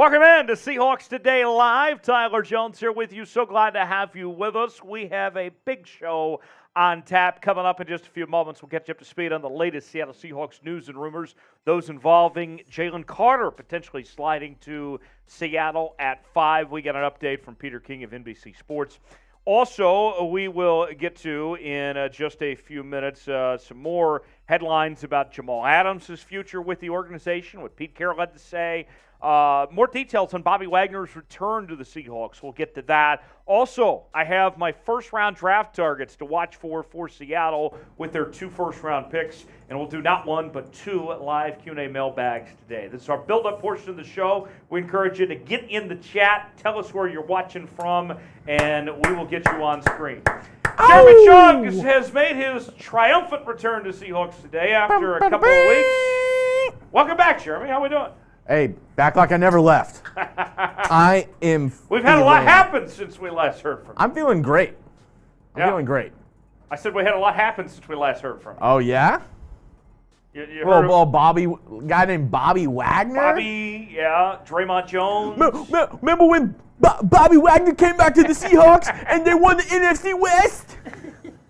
Welcome in to Seahawks Today Live. Tyler Jones here with you. So glad to have you with us. We have a big show on tap coming up in just a few moments. We'll get you up to speed on the latest Seattle Seahawks news and rumors, those involving Jalen Carter potentially sliding to Seattle at 5. We got an update from Peter King of NBC Sports. Also, we will get to, in just a few minutes, some more headlines about Jamal Adams' future with the organization, what Pete Carroll had to say. More details on Bobby Wagner's return to the Seahawks. We'll get to that. Also, I have my first-round draft targets to watch for Seattle with their 2 first-round picks, and we'll do not 1 but 2 live Q&A mailbags today. This is our build-up portion of the show. We encourage you to get in the chat, tell us where you're watching from, and we will get you on screen. Jeremy Chung has made his triumphant return to Seahawks Today after a couple of weeks. Welcome back, Jeremy. How we doing? Hey, back like I never left. I am. We've had a lot happen since we last heard from you. I'm feeling great. I'm feeling great. I said we had a lot happen since we last heard from you. Oh, yeah? You heard of guy named Bobby Wagner? Bobby, yeah. Draymond Jones. Remember when Bobby Wagner came back to the Seahawks and they won the NFC West?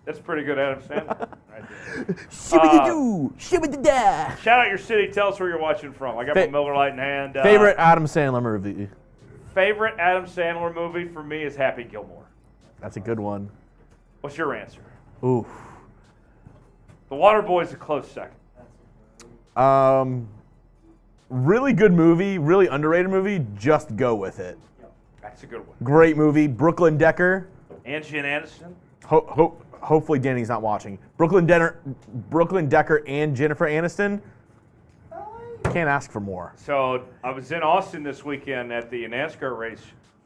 That's pretty good, Adam Sandler. Right there. Shibba-da-doo, Shout out your city. Tell us where you're watching from. I got my Miller Lite in hand. Favorite Adam Sandler movie? Favorite Adam Sandler movie for me is Happy Gilmore. That's a good one. What's your answer? Ooh. The Waterboy's a close second. Really good movie, really underrated movie. Just go with it. That's a good one. Great movie. Brooklyn Decker. Angie and Aniston. Hopefully Danny's not watching. Brooklyn Decker and Jennifer Aniston. Can't ask for more. So I was in Austin this weekend at the NASCAR race.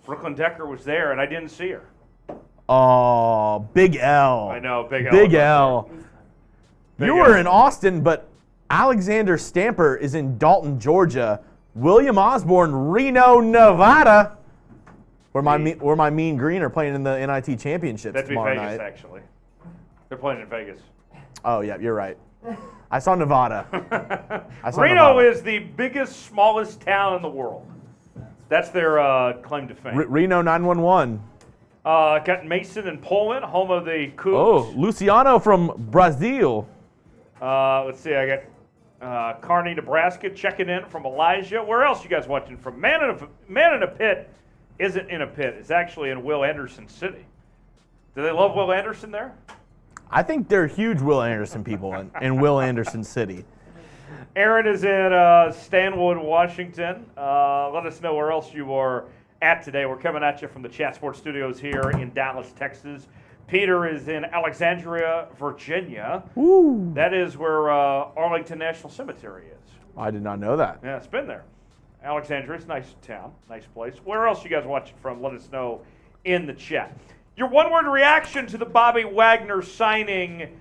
Brooklyn Decker was there, and I didn't see her. Oh, Big L. I know, Big L. Big L. You were in Austin, but Alexander Stamper is in Dalton, Georgia. William Osborne, Reno, Nevada. Where my Mean Green are playing in the NIT championships tomorrow night. That'd be Vegas, actually. They're playing in Vegas. Oh, yeah, you're right. I saw Nevada. Reno is the biggest, smallest town in the world. That's their claim to fame. Reno 911. Got Mason in Poland, home of the Cougs. Oh, Luciano from Brazil. Let's see, I got Kearney, Nebraska, checking in from Elijah. Where else you guys watching from? Man in a Pit isn't in a pit. It's actually in Will Anderson City. Do they love Will Anderson there? I think they're huge Will Anderson people in Will Anderson City. Aaron is in Stanwood, Washington. Let us know where else you are at today. We're coming at you from the Chat Sports Studios here in Dallas, Texas. Peter is in Alexandria, Virginia. Ooh. That is where Arlington National Cemetery is. I did not know that. Yeah, it's been there. Alexandria, it's a nice town, nice place. Where else you guys watching from? Let us know in the chat. Your one-word reaction to the Bobby Wagner signing.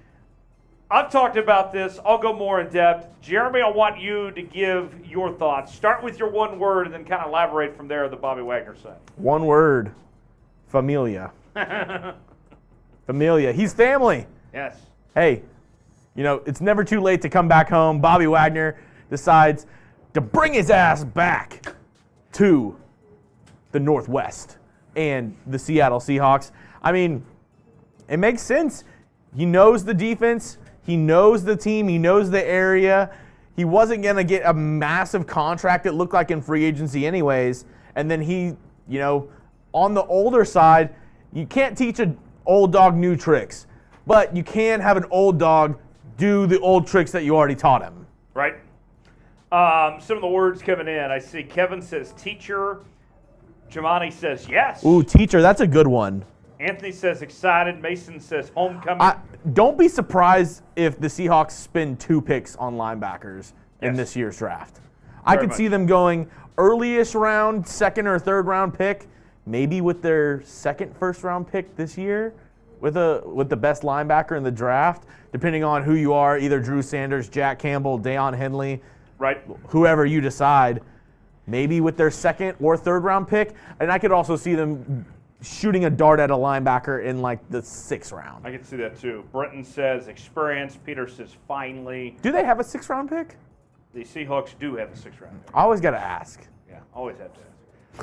I've talked about this. I'll go more in depth. Jeremy, I want you to give your thoughts. Start with your one word and then kind of elaborate from there on the Bobby Wagner signing. One word. Familia. Familia. He's family. Yes. Hey, it's never too late to come back home. Bobby Wagner decides to bring his ass back to the Northwest and the Seattle Seahawks. I mean, it makes sense. He knows the defense. He knows the team. He knows the area. He wasn't going to get a massive contract, it looked like, in free agency anyways. And then he, on the older side, you can't teach an old dog new tricks, but you can have an old dog do the old tricks that you already taught him. Right. Some of the words coming in. I see Kevin says teacher. Jamani says yes. Ooh, teacher. That's a good one. Anthony says excited. Mason says homecoming. Don't be surprised if the Seahawks spend 2 picks on linebackers in this year's draft. I could see them going early-ish round, second or third round pick, maybe with their second first-round pick this year with the best linebacker in the draft, depending on who you are, either Drew Sanders, Jack Campbell, Deion Henley. Right. Whoever you decide, maybe with their second or third round pick. And I could also see them shooting a dart at a linebacker in like the 6th round. I can see that too. Brenton says experience. Peter says finally. Do they have a 6th round pick? The Seahawks do have a 6th round pick. I always got to ask. Yeah, always have to ask.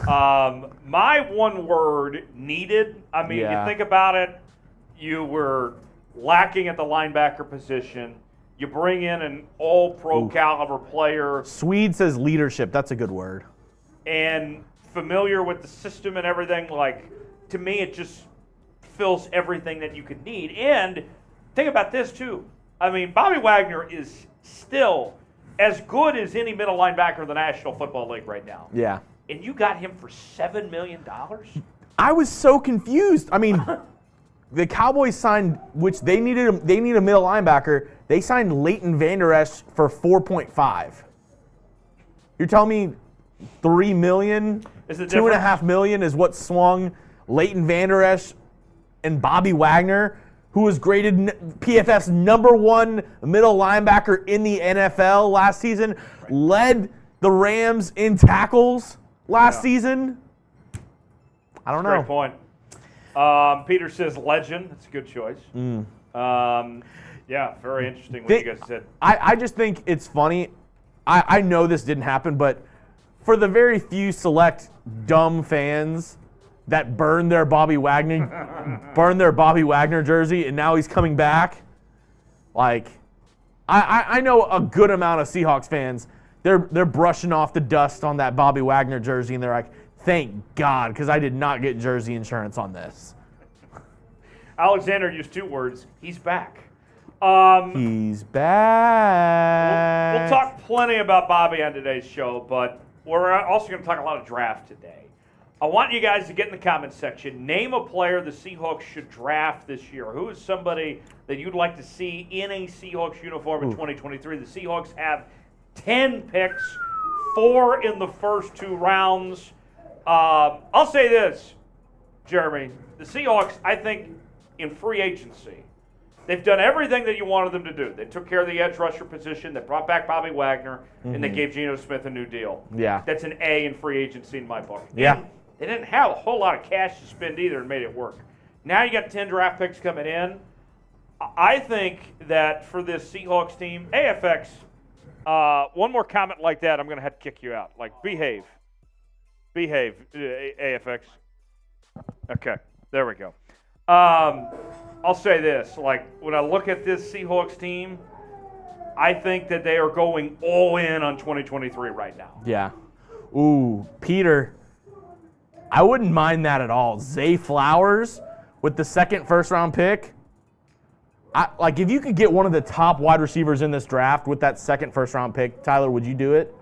My one word, needed. I mean, Yeah. you think about it, you were lacking at the linebacker position. You bring in an all-pro caliber player. Swede says leadership. That's a good word. And familiar with the system and everything. Like, to me, it just fills everything that you could need. And think about this, too. I mean, Bobby Wagner is still as good as any middle linebacker in the National Football League right now. Yeah. And you got him for $7 million? I was so confused. I mean, the Cowboys signed, which they needed a middle linebacker. They signed Leighton Vander Esch for $4.5. You're telling me $3 million, $2.5 million is what swung Leighton Vander Esch and Bobby Wagner, who was graded PFF's #1 middle linebacker in the NFL last season, led the Rams in tackles last season. I don't know. Great point. Peter says legend. That's a good choice. Yeah, very interesting what you guys said. I just think it's funny. I know this didn't happen, but for the very few select dumb fans that burned their Bobby Wagner jersey, and now he's coming back. Like, I know a good amount of Seahawks fans. They're brushing off the dust on that Bobby Wagner jersey, and they're like, "Thank God, because I did not get jersey insurance on this." Alexander used 2 words. He's back. He's back. We'll talk plenty about Bobby on today's show, but we're also going to talk a lot of draft today. I want you guys to get in the comments section. Name a player the Seahawks should draft this year. Who is somebody that you'd like to see in a Seahawks uniform in 2023? The Seahawks have 10 picks, 4 in the first 2 rounds. I'll say this, Jeremy. The Seahawks, I think, in free agency, they've done everything that you wanted them to do. They took care of the edge rusher position. They brought back Bobby Wagner, and they gave Geno Smith a new deal. Yeah. That's an A in free agency in my book. Yeah. And they didn't have a whole lot of cash to spend either and made it work. Now you got 10 draft picks coming in. I think that for this Seahawks team, AFX, one more comment like that, I'm going to have to kick you out. Like, behave. Behave, AFX. Okay, there we go. I'll say this. Like, when I look at this Seahawks team, I think that they are going all in on 2023 right now. Yeah. Ooh, Peter, I wouldn't mind that at all. Zay Flowers with the 2nd first-round pick. Like, if you could get one of the top wide receivers in this draft with that 2nd first-round pick, Tyler, would you do it?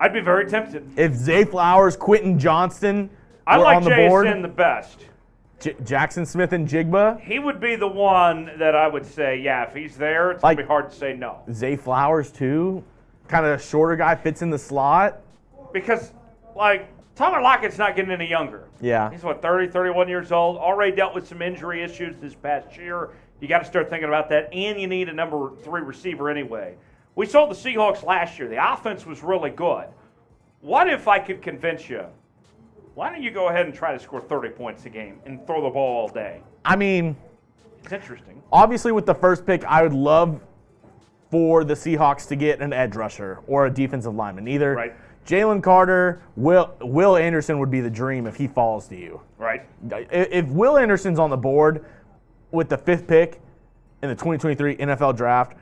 I'd be very tempted. If Zay Flowers, Quentin Johnston I were like on the board, JSN the best. Jackson Smith and Jigba, He would be the one that I would say, yeah, if he's there, it's going to be hard to say no. Zay Flowers too, kind of a shorter guy, fits in the slot. Because, like, Tyler Lockett's not getting any younger. Yeah. He's, 30, 31 years old, already dealt with some injury issues this past year. You got to start thinking about that, and you need a number 3 receiver anyway. We saw the Seahawks last year. The offense was really good. What if I could convince you, why don't you go ahead and try to score 30 points a game and throw the ball all day? I mean, it's interesting. Obviously, with the first pick, I would love for the Seahawks to get an edge rusher or a defensive lineman. Either Jalen Carter, Will Anderson would be the dream if he falls to you. Right. If Will Anderson's on the board with the 5th pick in the 2023 NFL Draft,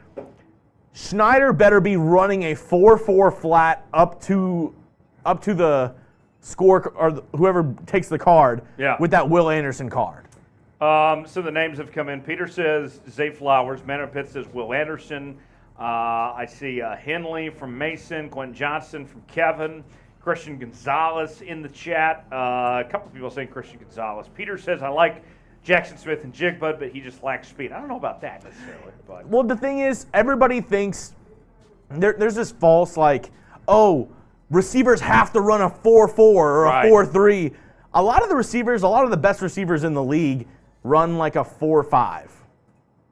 Schneider better be running a 4-4 flat up to the score or whoever takes the card with that Will Anderson card. So the names have come in. Peter says Zay Flowers. Manor Pitt says Will Anderson. I see Henley from Mason, Quentin Johnston from Kevin, Christian Gonzalez in the chat. A couple people saying Christian Gonzalez. Peter says I like Jackson Smith and Jigba, but he just lacks speed. I don't know about that necessarily. But. Well, the thing is, everybody thinks there's this false, like, oh, receivers have to run a 4-4 or a 4-3. A lot of the best receivers in the league run like a 4-5.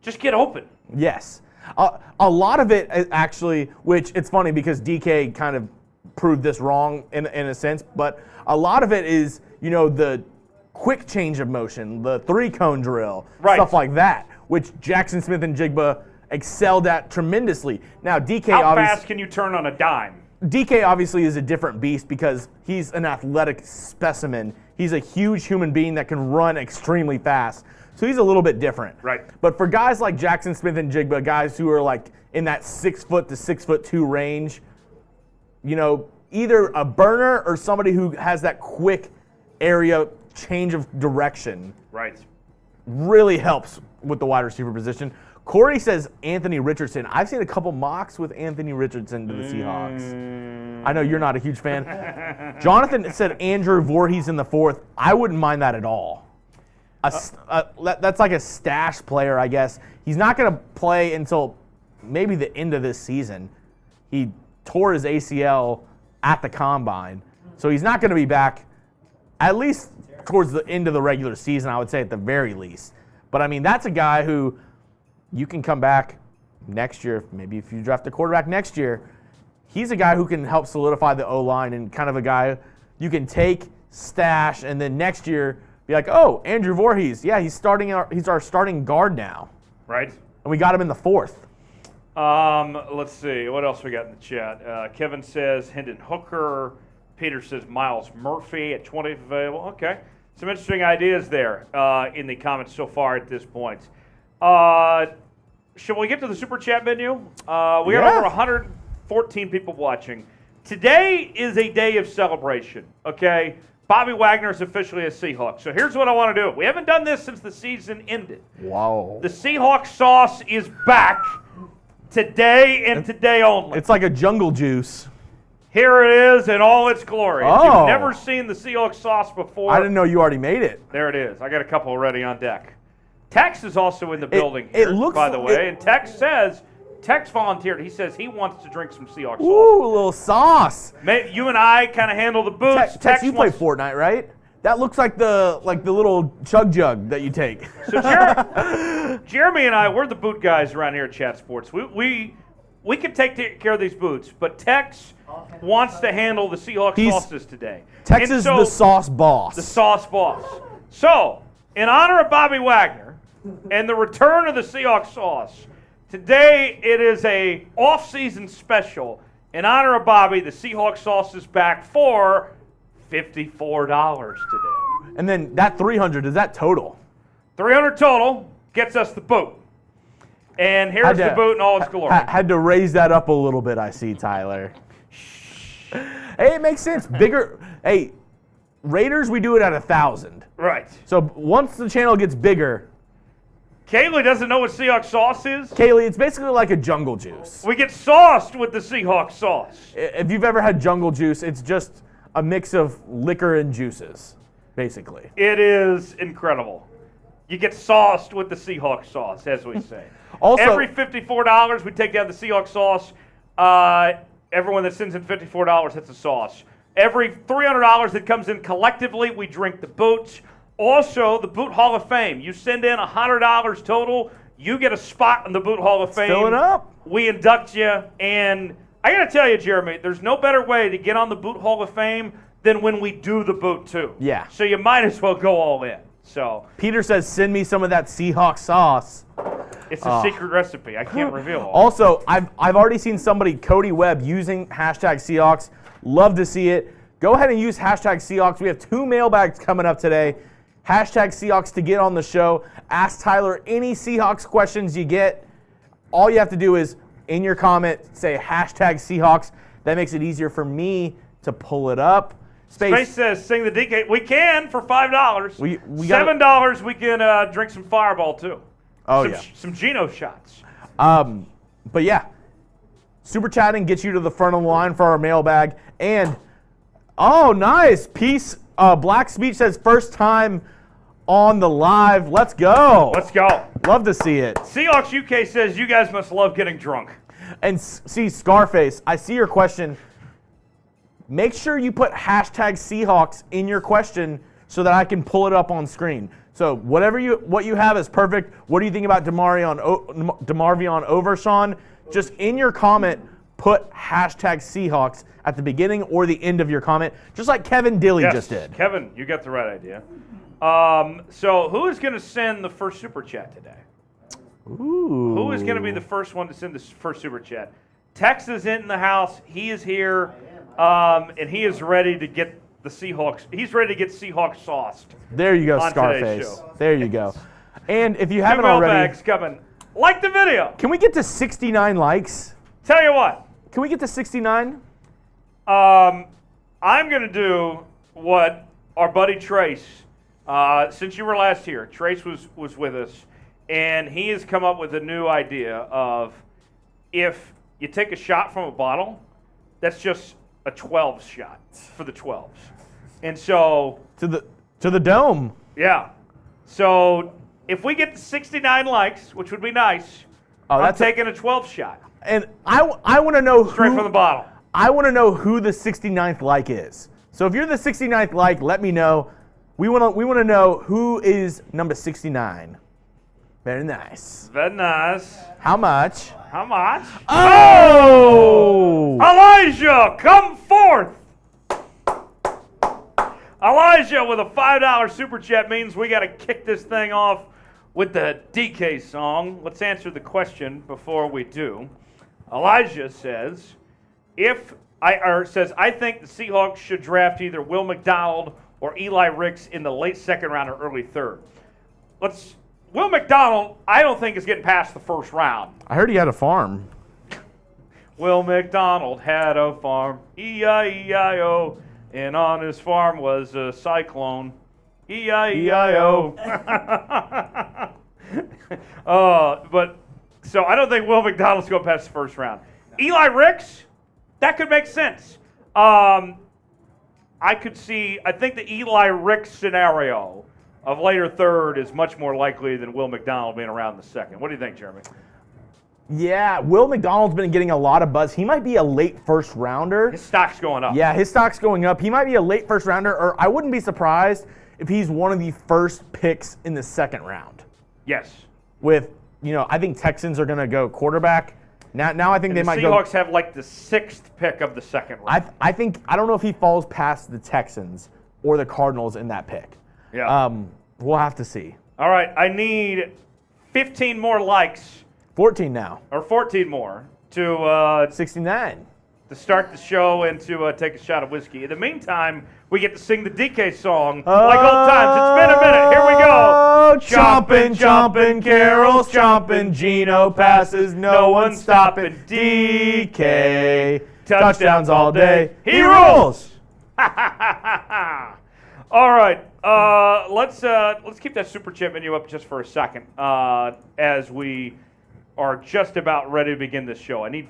Just get open. Yes. A lot of it actually, which it's funny because DK kind of proved this wrong in a sense, but a lot of it is, the quick change of motion, the 3-cone drill, stuff like that, which Jackson Smith and Jigba excelled at tremendously. Now, DK How fast can you turn on a dime? DK obviously is a different beast because he's an athletic specimen. He's a huge human being that can run extremely fast. So he's a little bit different. Right. But for guys like Jackson Smith and Jigba, guys who are like in that 6 foot to 6'2" range, you know, either a burner or somebody who has that quick area change of direction. Right. Really helps with the wide receiver position. Corey says Anthony Richardson. I've seen a couple mocks with Anthony Richardson to the Seahawks. I know you're not a huge fan. Jonathan said Andrew Voorhees in the 4th. I wouldn't mind that at all. That's like a stash player, I guess. He's not going to play until maybe the end of this season. He tore his ACL at the Combine, so he's not going to be back at least towards the end of the regular season, I would say at the very least. But, I mean, that's a guy who you can come back next year, maybe if you draft a quarterback next year. He's a guy who can help solidify the O-line and kind of a guy you can take, stash, and then next year be like, oh, Andrew Voorhees, yeah, he's our starting guard now. Right. And we got him in the 4th. Let's see. What else we got in the chat? Kevin says Hendon Hooker. Peter says Miles Murphy at 20 available. Okay. Some interesting ideas there in the comments so far at this point. Shall we get to the Super Chat menu? We have over 114 people watching. Today is a day of celebration, okay? Bobby Wagner is officially a Seahawk. So here's what I want to do. We haven't done this since the season ended. Wow. The Seahawk sauce is back today and today only. It's like a jungle juice. Here it is in all its glory. If Oh. you've never seen the Seahawk sauce before, I didn't know you already made it. there it is. I got a couple already on deck. Tex is also in the building here, it looks by the way. it- And Tex volunteered. He says he wants to drink some Seahawk sauce. Ooh, a little sauce. You and I kind of handle the boots. Tex, you play Fortnite, right? That looks like the little chug jug that you take. So Jeremy and I, we're the boot guys around here at Chat Sports. We can take care of these boots, but Tex wants to handle the Seahawk sauces today. Tex And is so, the sauce boss. the sauce boss. So, in honor of Bobby Wagner and the return of the Seahawk sauce, today it is a off-season special. In honor of Bobby, the Seahawk sauce is back for $54 today. And then that 300, is that total? $300 total gets us the boot. And here's the boot in all its glory. Had to raise that up a little bit, I see, Tyler. Hey, it makes sense. Bigger. Hey, Raiders, we do it at 1,000. Right. So once the channel gets bigger, Kaylee doesn't know what Seahawk sauce is. Kaylee, it's basically like a jungle juice. We get sauced with the Seahawk sauce. If you've ever had jungle juice, it's just a mix of liquor and juices, basically. It is incredible. You get sauced with the Seahawk sauce, as we say. Also, every $54, we take down the Seahawk sauce. Everyone that sends in $54 hits the sauce. Every $300 that comes in collectively, we drink the boots. Also, the Boot Hall of Fame. You send in $100 total, you get a spot in the Boot Hall of Fame. filling up. We induct you, and I got to tell you, Jeremy, there's no better way to get on the Boot Hall of Fame than when we do the boot, too. Yeah. So you might as well go all in. So Peter says, send me some of that Seahawk sauce. it's a secret recipe. I can't reveal all. Also, I've already seen somebody, Cody Webb, using hashtag Seahawks. Love to see it. Go ahead and use hashtag Seahawks. We have 2 mailbags coming up today. Hashtag Seahawks to get on the show. Ask Tyler any Seahawks questions you get. All you have to do is, in your comment, say hashtag Seahawks. That makes it easier for me to pull it up. Space says, sing the DK. We can for $5. We $7, we can drink some Fireball, too. Oh, yeah. Some Geno shots. But yeah, super chatting gets you to the front of the line for our mailbag. And, oh, nice. Peace. Black Speech says, first time on the live. Let's go. Let's go. Love to see it. Seahawks UK says, you guys must love getting drunk. And see, Scarface, I see your question. Make sure you put hashtag Seahawks in your question so that I can pull it up on screen. So what you have is perfect. What do you think about DeMarvion Overshawn? Just in your comment, put hashtag Seahawks at the beginning or the end of your comment, just like Kevin Dilly just did. Kevin, you got the right idea. So who is going to send the first Super Chat today? Ooh. Who is going to be the first one to send the first Super Chat? Tex is in the house. He is here, and he is ready to get the Seahawks. He's ready to get Seahawks sauced. There you go, on today's Scarface. show. There you go. And if you haven't Mailbags already, coming. Like the video. can we get to 69 likes? Tell you what. Can we get to 69? I'm going to do what our buddy Trace, since you were last here, Trace was with us, and he has come up with a new idea of if you take a shot from a bottle, that's just a 12 shot for the 12s. And so... To the dome. Yeah. So if we get to 69 likes, which would be nice, I'm taking a 12 shot. And I want to know Straight from the bottle. I want to know who the 69th like is. So if you're the 69th like, let me know. We want to know who is number 69. Very nice. Very nice. How much? How much? Oh! Elijah, come forth! Elijah with a $5 super chat means we got to kick this thing off with the DK song. Let's answer the question before we do. Elijah says, I think the Seahawks should draft either Will McDonald or Eli Ricks in the late second round or early third. Will McDonald, I don't think is getting past the first round. I heard he had a farm. Will McDonald had a farm, E-I-E-I-O, and on his farm was a cyclone, E-I-E-I-O. So I don't think Will McDonald's going past the first round. No. Eli Ricks, that could make sense. I think the Eli Ricks scenario of later third is much more likely than Will McDonald being around in the second. What do you think, Jeremy? Yeah, Will McDonald's been getting a lot of buzz. He might be a late first rounder. His stock's going up. Yeah, his stock's going up. He might be a late first rounder, or I wouldn't be surprised if he's one of the first picks in the second round. Yes. I think Texans are going to go quarterback. Now I think they might go. The Seahawks have like the 6th pick of the second round. I don't know if he falls past the Texans or the Cardinals in that pick. Yeah. We'll have to see. All right, I need 15 more likes. 14 now. Or 14 more to 69. To start the show and to take a shot of whiskey. In the meantime, we get to sing the DK song Oh, like old times. It's been a minute. Here we go. Chomping, Carroll's chomping, Gino passes, no one stopping. DK, touchdowns all day. He rules. All right, let's keep that super chat menu up just for a second as we are just about ready to begin this show. I need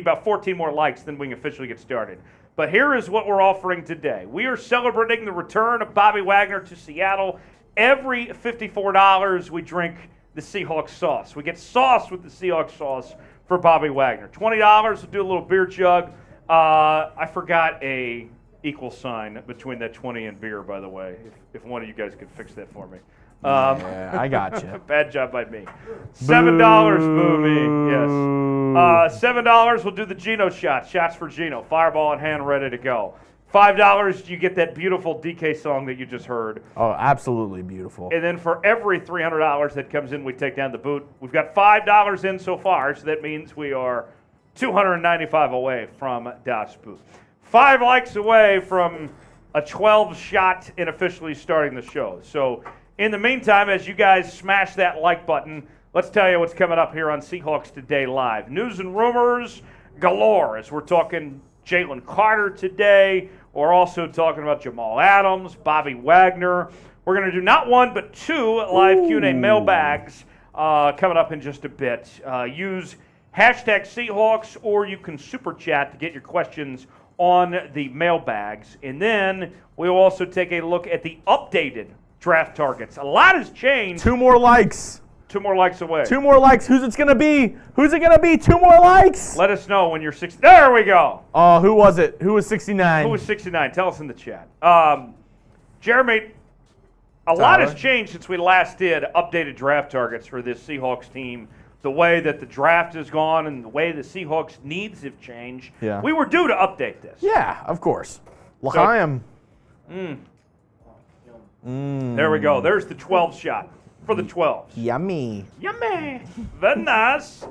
about 14 more likes, then we can officially get started. But here is what we're offering today. We are celebrating the return of Bobby Wagner to Seattle. Every $54, we drink the Seahawks sauce. We get sauce with the Seahawks sauce for Bobby Wagner. $20, we'll do a little beer jug. I forgot a equal sign between that 20 and beer, by the way, if one of you guys could fix that for me. Yeah, I got you. Bad job by me. $7, boo me. Yes. $7, we'll do the Geno shot. Shots for Geno. Fireball in hand, ready to go. $5, you get that beautiful DK song that you just heard. Oh, absolutely beautiful. And then for every $300 that comes in, we take down the boot. We've got $5 in so far, so that means we are $295 away from Das Boot. 5 likes away from a 12 shot and officially starting the show. So in the meantime, as you guys smash that like button, let's tell you what's coming up here on Seahawks Today Live. News and rumors galore as we're talking Jalen Carter today. We're also talking about Jamal Adams, Bobby Wagner. We're going to do not one but 2 live Q&A mailbags coming up in just a bit. Use hashtag Seahawks, or you can super chat to get your questions on the mailbags. And then we'll also take a look at the updated draft targets. A lot has changed. 2 more likes. 2 more likes away. 2 more likes. Who's it going to be? Who's it going to be? 2 more likes. Let us know when you're 60. There we go. Oh, who was it? Who was 69? Who was 69? Tell us in the chat. Jeremy, a lot has changed since we last did updated draft targets for this Seahawks team. The way that the draft has gone and the way the Seahawks needs have changed. Yeah. We were due to update this. Yeah, of course. L'chaim. There we go. There's the 12 shot for the 12s. Yummy. Yummy. Very nice.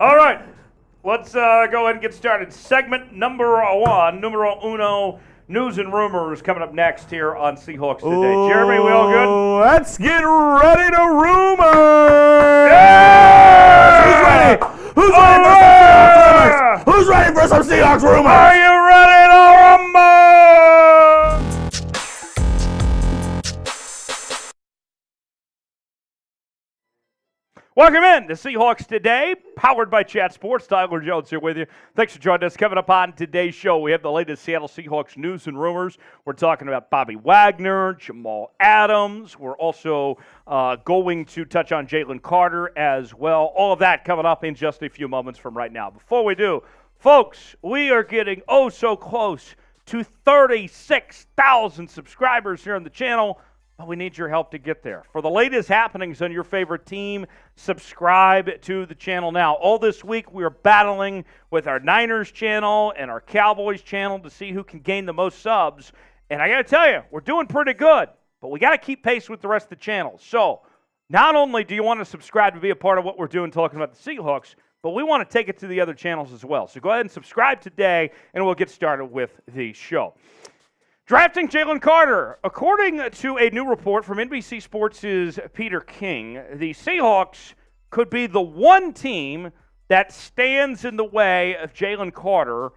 All right. Let's go ahead and get started. Segment number one, numero uno, news and rumors coming up next here on Seahawks Today. Jeremy, we all good? Let's get ready to rumor. Yeah! Who's ready? Who's ready for some Seahawks rumors? Who's ready for some Seahawks rumors? Are you ready to rumble? Welcome in to Seahawks Today, powered by Chat Sports. Tyler Jones here with you. Thanks for joining us. Coming up on today's show, we have the latest Seattle Seahawks news and rumors. We're talking about Bobby Wagner, Jamal Adams. We're also going to touch on Jalen Carter as well. All of that coming up in just a few moments from right now. Before we do, folks, we are getting so close to 36,000 subscribers here on the channel. But we need your help to get there. For the latest happenings on your favorite team, subscribe to the channel now. All this week, we are battling with our Niners channel and our Cowboys channel to see who can gain the most subs. And I got to tell you, we're doing pretty good. But we got to keep pace with the rest of the channels. So not only do you want to subscribe to be a part of what we're doing talking about the Seahawks, but we want to take it to the other channels as well. So go ahead and subscribe today, and we'll get started with the show. Drafting Jalen Carter. According to a new report from NBC Sports' Peter King, the Seahawks could be the one team that stands in the way of Jalen Carter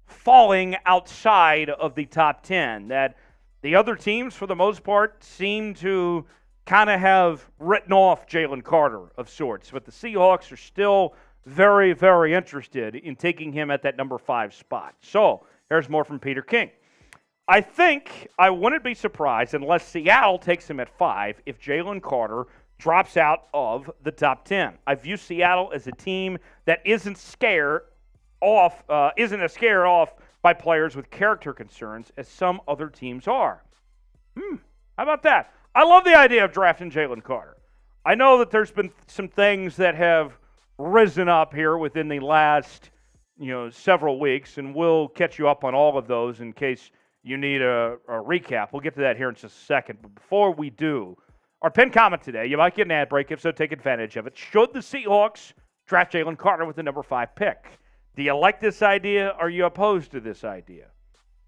falling outside of the top 10. That the other teams, for the most part, seem to kind of have written off Jalen Carter of sorts. But the Seahawks are still very, very interested in taking him at that number 5 spot. So here's more from Peter King. I think I wouldn't be surprised unless Seattle takes him at 5 if Jalen Carter drops out of the top 10. I view Seattle as a team that isn't scared off by players with character concerns as some other teams are. How about that? I love the idea of drafting Jalen Carter. I know that there's been some things that have risen up here within the last, several weeks, and we'll catch you up on all of those in case you need a recap. We'll get to that here in just a second. But before we do, our pinned comment today, you might get an ad break. If so, take advantage of it. Should the Seahawks draft Jalen Carter with the number 5 pick? Do you like this idea? Or are you opposed to this idea?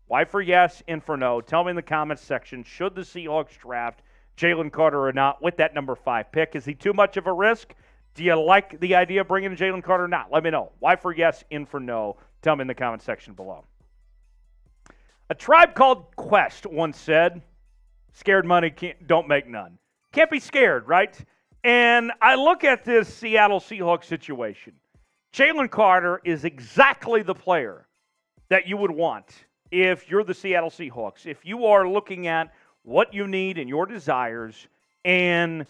Why for yes and for no? Tell me in the comments section. Should the Seahawks draft Jalen Carter or not with that number 5 pick? Is he too much of a risk? Do you like the idea of bringing in Jalen Carter or not? Let me know. Why for yes and for no? Tell me in the comments section below. A Tribe Called Quest once said, scared money don't make none. Can't be scared, right? And I look at this Seattle Seahawks situation. Jalen Carter is exactly the player that you would want if you're the Seattle Seahawks. If you are looking at what you need and your desires and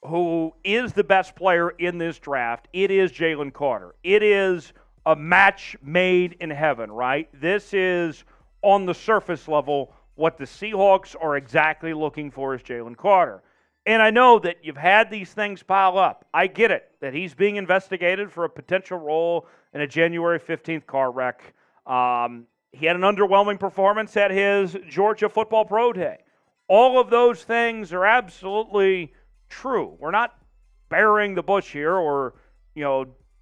who is the best player in this draft, it is Jalen Carter. It is a match made in heaven, right? This is on the surface level, what the Seahawks are exactly looking for is Jalen Carter. And I know that you've had these things pile up. I get it, that he's being investigated for a potential role in a January 15th car wreck. He had an underwhelming performance at his Georgia Football Pro Day. All of those things are absolutely true. We're not burying the bush here or,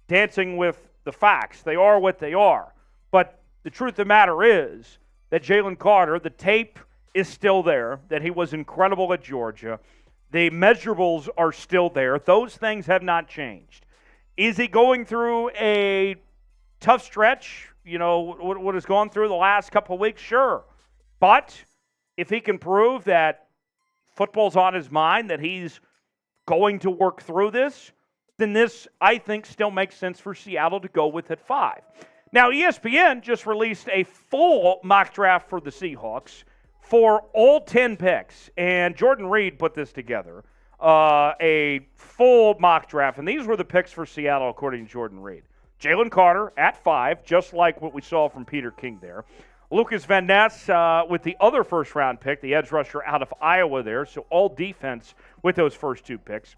dancing with the facts. They are what they are. But the truth of the matter is that Jalen Carter, the tape is still there, that he was incredible at Georgia. The measurables are still there. Those things have not changed. Is he going through a tough stretch? What has gone through the last couple of weeks? Sure. But if he can prove that football's on his mind, that he's going to work through this, then this, I think, still makes sense for Seattle to go with at 5. Now, ESPN just released a full mock draft for the Seahawks for all 10 picks, and Jordan Reed put this together, a full mock draft, and these were the picks for Seattle according to Jordan Reed. Jalen Carter at 5, just like what we saw from Peter King there. Lucas Van Ness with the other first-round pick, the edge rusher out of Iowa there, so all defense with those first 2 picks.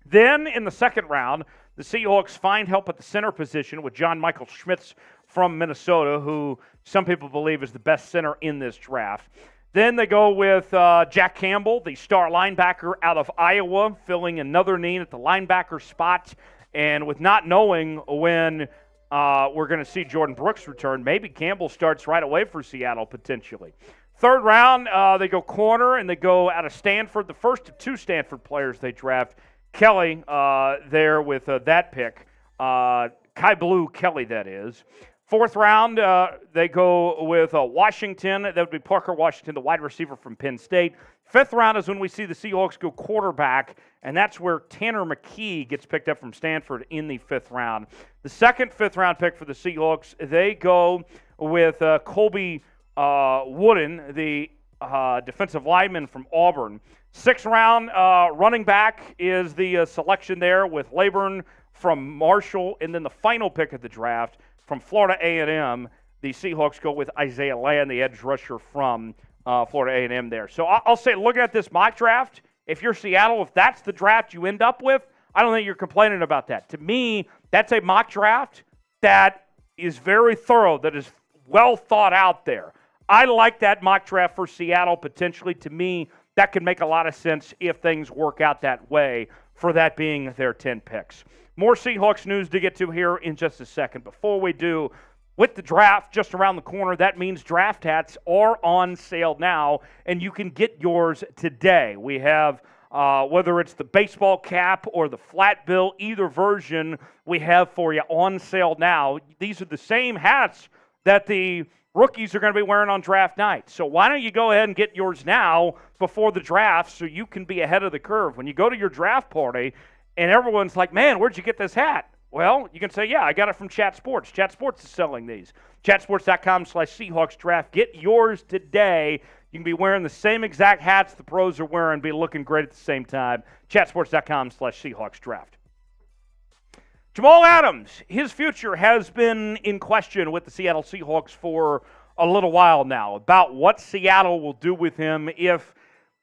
Then in the second round, the Seahawks find help at the center position with John Michael Schmitz from Minnesota, who some people believe is the best center in this draft. Then they go with Jack Campbell, the star linebacker out of Iowa, filling another need at the linebacker spot. And with not knowing when we're going to see Jordan Brooks return. Maybe Campbell starts right away for Seattle potentially. Third round, they go corner, and they go out of Stanford. The first of two Stanford players they draft. Kelly there with that pick. Kai Blue Kelly, that is. Fourth round, they go with Washington. That would be Parker Washington, the wide receiver from Penn State. Fifth round is when we see the Seahawks go quarterback, and that's where Tanner McKee gets picked up from Stanford in the fifth round. The second fifth-round pick for the Seahawks, they go with Colby Wooden, the defensive lineman from Auburn. Sixth round, running back is the selection there with Laburn from Marshall, and then the final pick of the draft from Florida A&M. The Seahawks go with Isaiah Land, the edge rusher from Florida A&M there. So I'll say, looking at this mock draft, if you're Seattle, if that's the draft you end up with, I don't think you're complaining about that. To me, that's a mock draft that is very thorough, that is well thought out there. I like that mock draft for Seattle potentially. To me, that could make a lot of sense if things work out that way, for that being their 10 picks. More Seahawks news to get to here in just a second. Before we do, with the draft just around the corner, that means draft hats are on sale now, and you can get yours today. We have, whether it's the baseball cap or the flat bill, either version we have for you on sale now. These are the same hats that the rookies are going to be wearing on draft night. So why don't you go ahead and get yours now before the draft so you can be ahead of the curve. When you go to your draft party and everyone's like, man, where'd you get this hat? Well, you can say, yeah, I got it from Chat Sports. Chat Sports is selling these. Chatsports.com/Seahawks draft. Get yours today. You can be wearing the same exact hats the pros are wearing, be looking great at the same time. Chatsports.com/Seahawks draft. Jamal Adams, his future has been in question with the Seattle Seahawks for a little while now, about what Seattle will do with him, if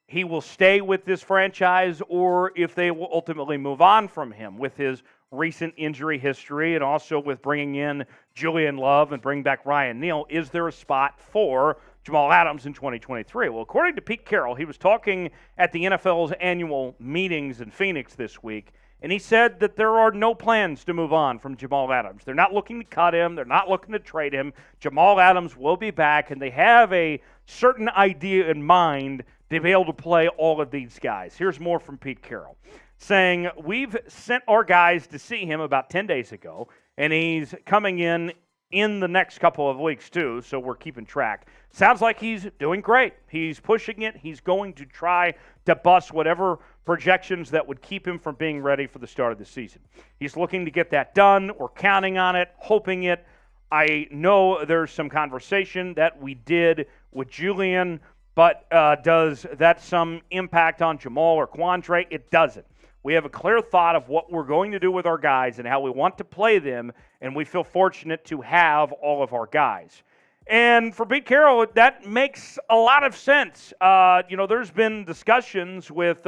he will stay with this franchise or if they will ultimately move on from him with his recent injury history and also with bringing in Julian Love and bringing back Ryan Neal. Is there a spot for Jamal Adams in 2023? Well, according to Pete Carroll, he was talking at the NFL's annual meetings in Phoenix this week, and he said that there are no plans to move on from Jamal Adams. They're not looking to cut him. They're not looking to trade him. Jamal Adams will be back, and they have a certain idea in mind to be able to play all of these guys. Here's more from Pete Carroll, saying, we've sent our guys to see him about 10 days ago, and he's coming in the next couple of weeks too, so we're keeping track. Sounds like he's doing great. He's pushing it. He's going to try to bust whatever projections that would keep him from being ready for the start of the season. He's looking to get that done. We're counting on it, hoping it. I know there's some conversation that we did with Julian, but does that some impact on Jamal or Quandre? It doesn't. We have a clear thought of what we're going to do with our guys and how we want to play them, and we feel fortunate to have all of our guys. And for Pete Carroll, that makes a lot of sense. There's been discussions with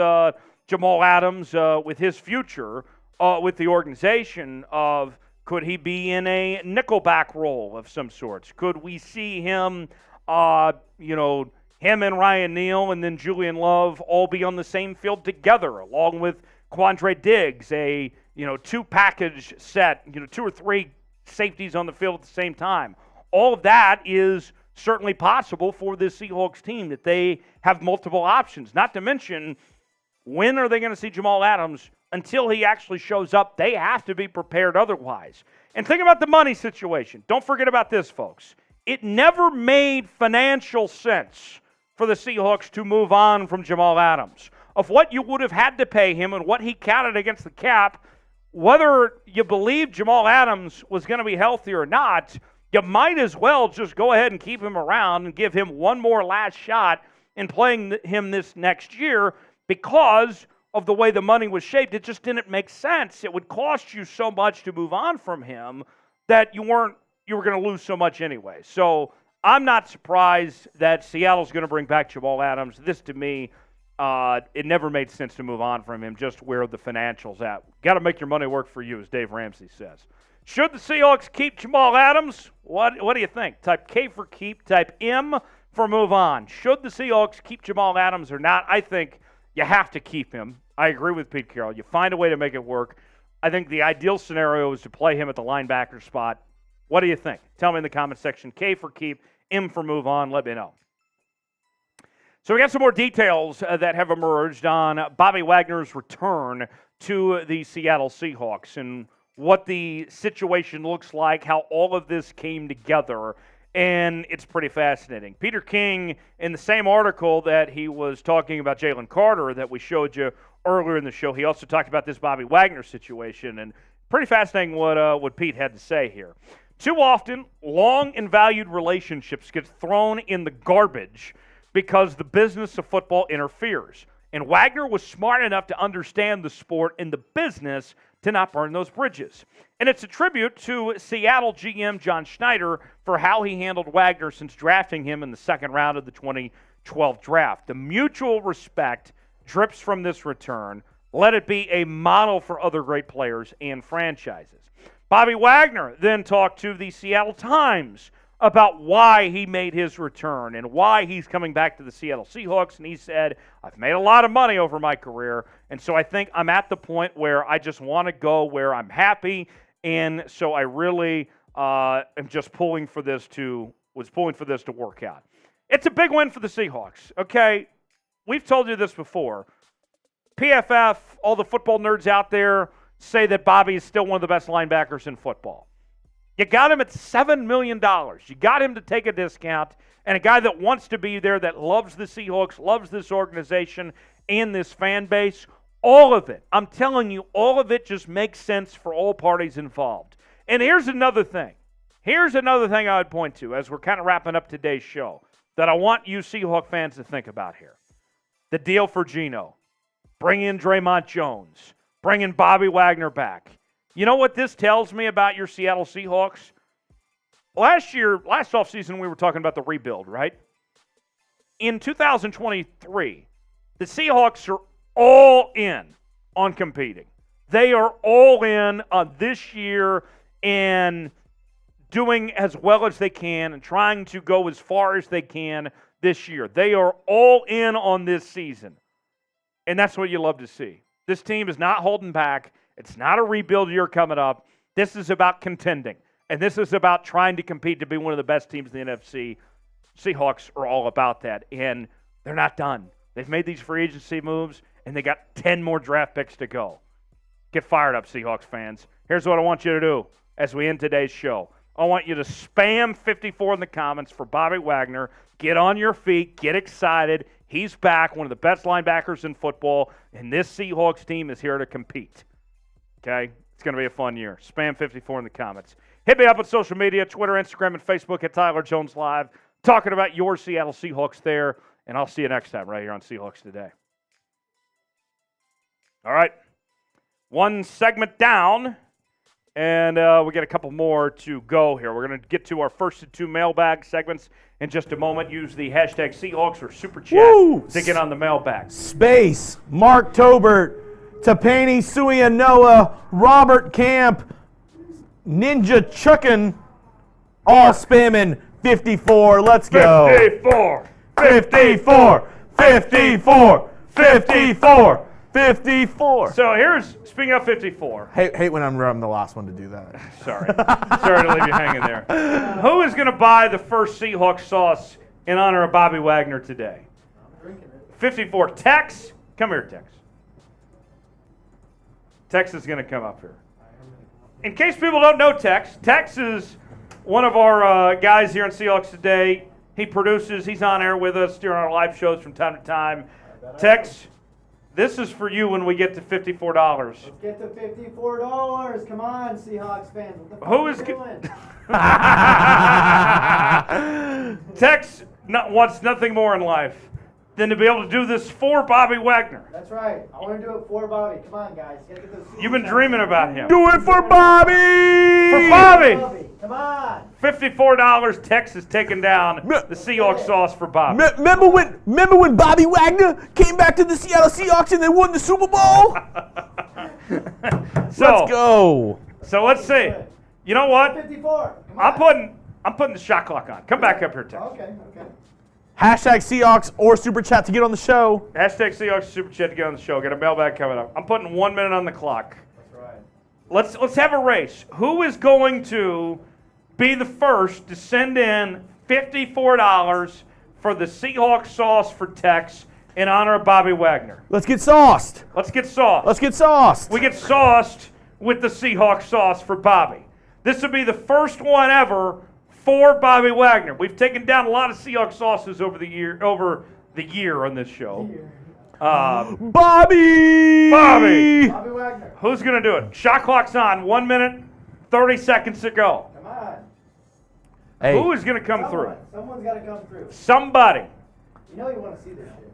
Jamal Adams, with his future, with the organization of could he be in a nickelback role of some sorts? Could we see him, him and Ryan Neal and then Julian Love all be on the same field together, along with Quandre Diggs, a two-package set, 2 or 3 safeties on the field at the same time. All of that is certainly possible for this Seahawks team, that they have multiple options. Not to mention, when are they going to see Jamal Adams? Until he actually shows up, they have to be prepared otherwise. And think about the money situation. Don't forget about this, folks. It never made financial sense for the Seahawks to move on from Jamal Adams. Of what you would have had to pay him and what he counted against the cap, whether you believe Jamal Adams was going to be healthy or not, you might as well just go ahead and keep him around and give him one more last shot in playing him this next year, because of the way the money was shaped. It just didn't make sense. It would cost you so much to move on from him that you were going to lose so much anyway. So I'm not surprised that Seattle's going to bring back Jamal Adams. This, to me, it never made sense to move on from him, just where the financials at. Got to make your money work for you, as Dave Ramsey says. Should the Seahawks keep Jamal Adams? What do you think? Type K for keep, type M for move on. Should the Seahawks keep Jamal Adams or not? I think you have to keep him. I agree with Pete Carroll. You find a way to make it work. I think the ideal scenario is to play him at the linebacker spot. What do you think? Tell me in the comment section. K for keep, M for move on. Let me know. So we got some more details that have emerged on Bobby Wagner's return to the Seattle Seahawks and what the situation looks like, how all of this came together, and it's pretty fascinating. Peter King, in the same article that he was talking about Jalen Carter that we showed you earlier in the show, he also talked about this Bobby Wagner situation, and pretty fascinating what Pete had to say here. Too often, long and valued relationships get thrown in the garbage because the business of football interferes. And Wagner was smart enough to understand the sport and the business to not burn those bridges. And it's a tribute to Seattle GM John Schneider for how he handled Wagner since drafting him in the second round of the 2012 draft. The mutual respect drips from this return. Let it be a model for other great players and franchises. Bobby Wagner then talked to the Seattle Times about why he made his return and why he's coming back to the Seattle Seahawks. And he said, I've made a lot of money over my career, and so I think I'm at the point where I just want to go where I'm happy, and so I really am just pulling for this to work out. It's a big win for the Seahawks, okay? We've told you this before. PFF, all the football nerds out there, say that Bobby is still one of the best linebackers in football. You got him at $7 million. You got him to take a discount, and a guy that wants to be there, that loves the Seahawks, loves this organization and this fan base. All of it, I'm telling you, all of it just makes sense for all parties involved. And here's another thing. Here's another thing I would point to as we're kind of wrapping up today's show that I want you Seahawk fans to think about here. The deal for Geno. Bring in Draymond Jones. Bring in Bobby Wagner back. You know what this tells me about your Seattle Seahawks? Last offseason, we were talking about the rebuild, right? In 2023, the Seahawks are all in on competing. They are all in on this year and doing as well as they can and trying to go as far as they can this year. They are all in on this season. And that's what you love to see. This team is not holding back. It's not a rebuild year coming up. This is about contending. And this is about trying to compete to be one of the best teams in the NFC. Seahawks are all about that. And they're not done. They've made these free agency moves, and they got 10 more draft picks to go. Get fired up, Seahawks fans. Here's what I want you to do as we end today's show. I want you to spam 54 in the comments for Bobby Wagner. Get on your feet. Get excited. He's back, one of the best linebackers in football, and this Seahawks team is here to compete. Okay? It's going to be a fun year. Spam 54 in the comments. Hit me up on social media, Twitter, Instagram, and Facebook at Tyler Jones Live, talking about your Seattle Seahawks there, and I'll see you next time right here on Seahawks Today. All right. One segment down, and we got a couple more to go here. We're going to get to our first two mailbag segments in just a moment. Use the hashtag Seahawks or Super Chat to get on the mailbag. Space, Mark Tobert, Tapani Suianoa, Robert Camp, Ninja Chuckin, all spamming 54. Let's go. 54. 54. 54. 54. 54. So speaking of 54. Hate when I'm the last one to do that. Sorry to leave you hanging there. Who is going to buy the first Seahawks sauce in honor of Bobby Wagner today? 54. Tex. Come here, Tex. Tex is going to come up here. In case people don't know Tex is one of our guys here on Seahawks Today. He produces. He's on air with us during our live shows from time to time. Tex, this is for you when we get to $54. Let's get to $54. Come on, Seahawks fans. What the fuck Who is doing? Tex wants nothing more in life than to be able to do this for Bobby Wagner. That's right. I want to do it for Bobby. Come on, guys. Get to this. You've been dreaming about him. Do it for Bobby! For Bobby! Come on. $54. Tex is taking down the Seahawks sauce for Bobby. Remember when Bobby Wagner came back to the Seattle Seahawks and they won the Super Bowl? Let's go. So let's see. You know what? 54. Come on. I'm putting the shot clock on. Come back up here, Tex. Okay. Hashtag Seahawks or Super Chat to get on the show. Hashtag Seahawks Super Chat to get on the show. Got a mailbag coming up. I'm putting 1 minute on the clock. That's right. let's have a race. Who is going to be the first to send in $54 for the Seahawks sauce for Tex in honor of Bobby Wagner? Let's get sauced. Let's get sauced. Let's get sauced. We get sauced with the Seahawks sauce for Bobby. This would be the first one ever for Bobby Wagner. We've taken down a lot of Seahawks sauces over the year on this show. Bobby! Bobby! Bobby Wagner. Who's going to do it? Shot clock's on. 1 minute, 30 seconds to go. Come on. Hey, Who is going to come through? Someone's got to come through. Somebody. You know you want to see this shit.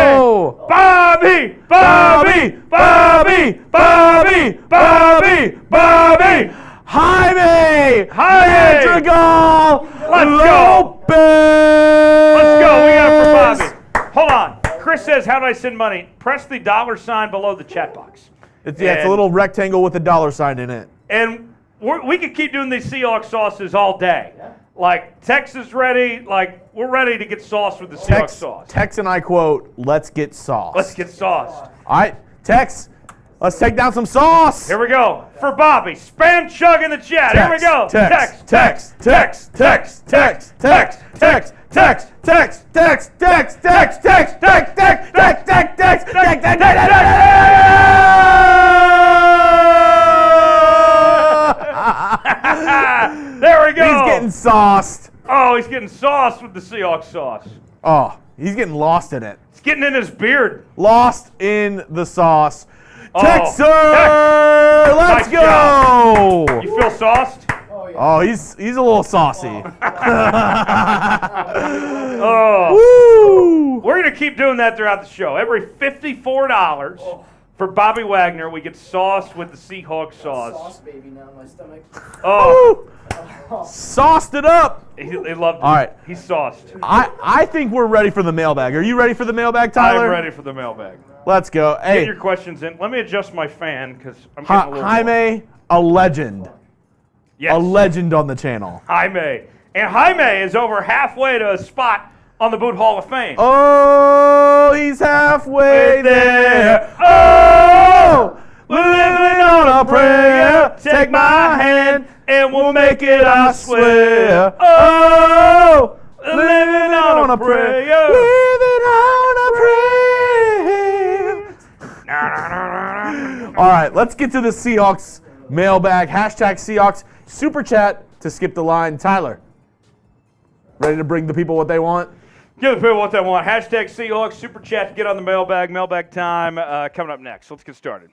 oh! Bobby! Bobby! Bobby! Bobby! Bobby! Bobby! Jaime! Jaime! Madrigal! Let's go! Lopez! Let's go. We got it for Bobby. Hold on. Chris says, how do I send money? Press the $sign below the chat box. It's a little rectangle with a $sign in it. And we could keep doing these Seahawks sauces all day. Yeah. Like, Tex is ready. Like, we're ready to get sauce with the Seahawks sauce. Tex and I quote, let's get sauce. Let's get sauced. All right, Tex, let's take down some sauce. Here we go. For Bobby. Spam chug in the chat. Here we go. Tex, Tex, Tex, Tex, Tex, Tex, Tex, Tex, Tex, Tex, Tex, Tex, Tex, Tex, Tex, Tex, Tex, Tex, Tex, There we go. He's getting sauced. Oh, he's getting sauced with the Seahawks sauce. Oh, he's getting lost in it. It's getting in his beard. Lost in the sauce. Oh, Texer, let's Nice go. You feel sauced? Oh, yeah. Oh, he's a little saucy. Oh. Woo! We're going to keep doing that throughout the show. Every $54 for Bobby Wagner, we get sauce with the Seahawks sauce. Sauce baby now in my stomach. Oh, Sauced it up. he loved it. All right. He's sauced. I think we're ready for the mailbag. Are you ready for the mailbag, I'm Tyler? ready for the mailbag. Let's go. Get Hey, your questions in. Let me adjust my fan because I'm getting a little warm. Jaime, a legend. Yes. A legend on the channel. Jaime. And Jaime is over halfway to a spot on the Boot Hall of Fame. Oh, he's halfway there. Oh, we're living on a prayer. Take my hand and we'll make it, I swear. Oh, living on a prayer. Living on a prayer. All right, let's get to the Seahawks mailbag. Hashtag Seahawks super chat to skip the line. Tyler, ready to bring the people what they want? Give the people what they want. Hashtag Seahawks super chat to get on the mailbag. Mailbag time coming up next. Let's get started.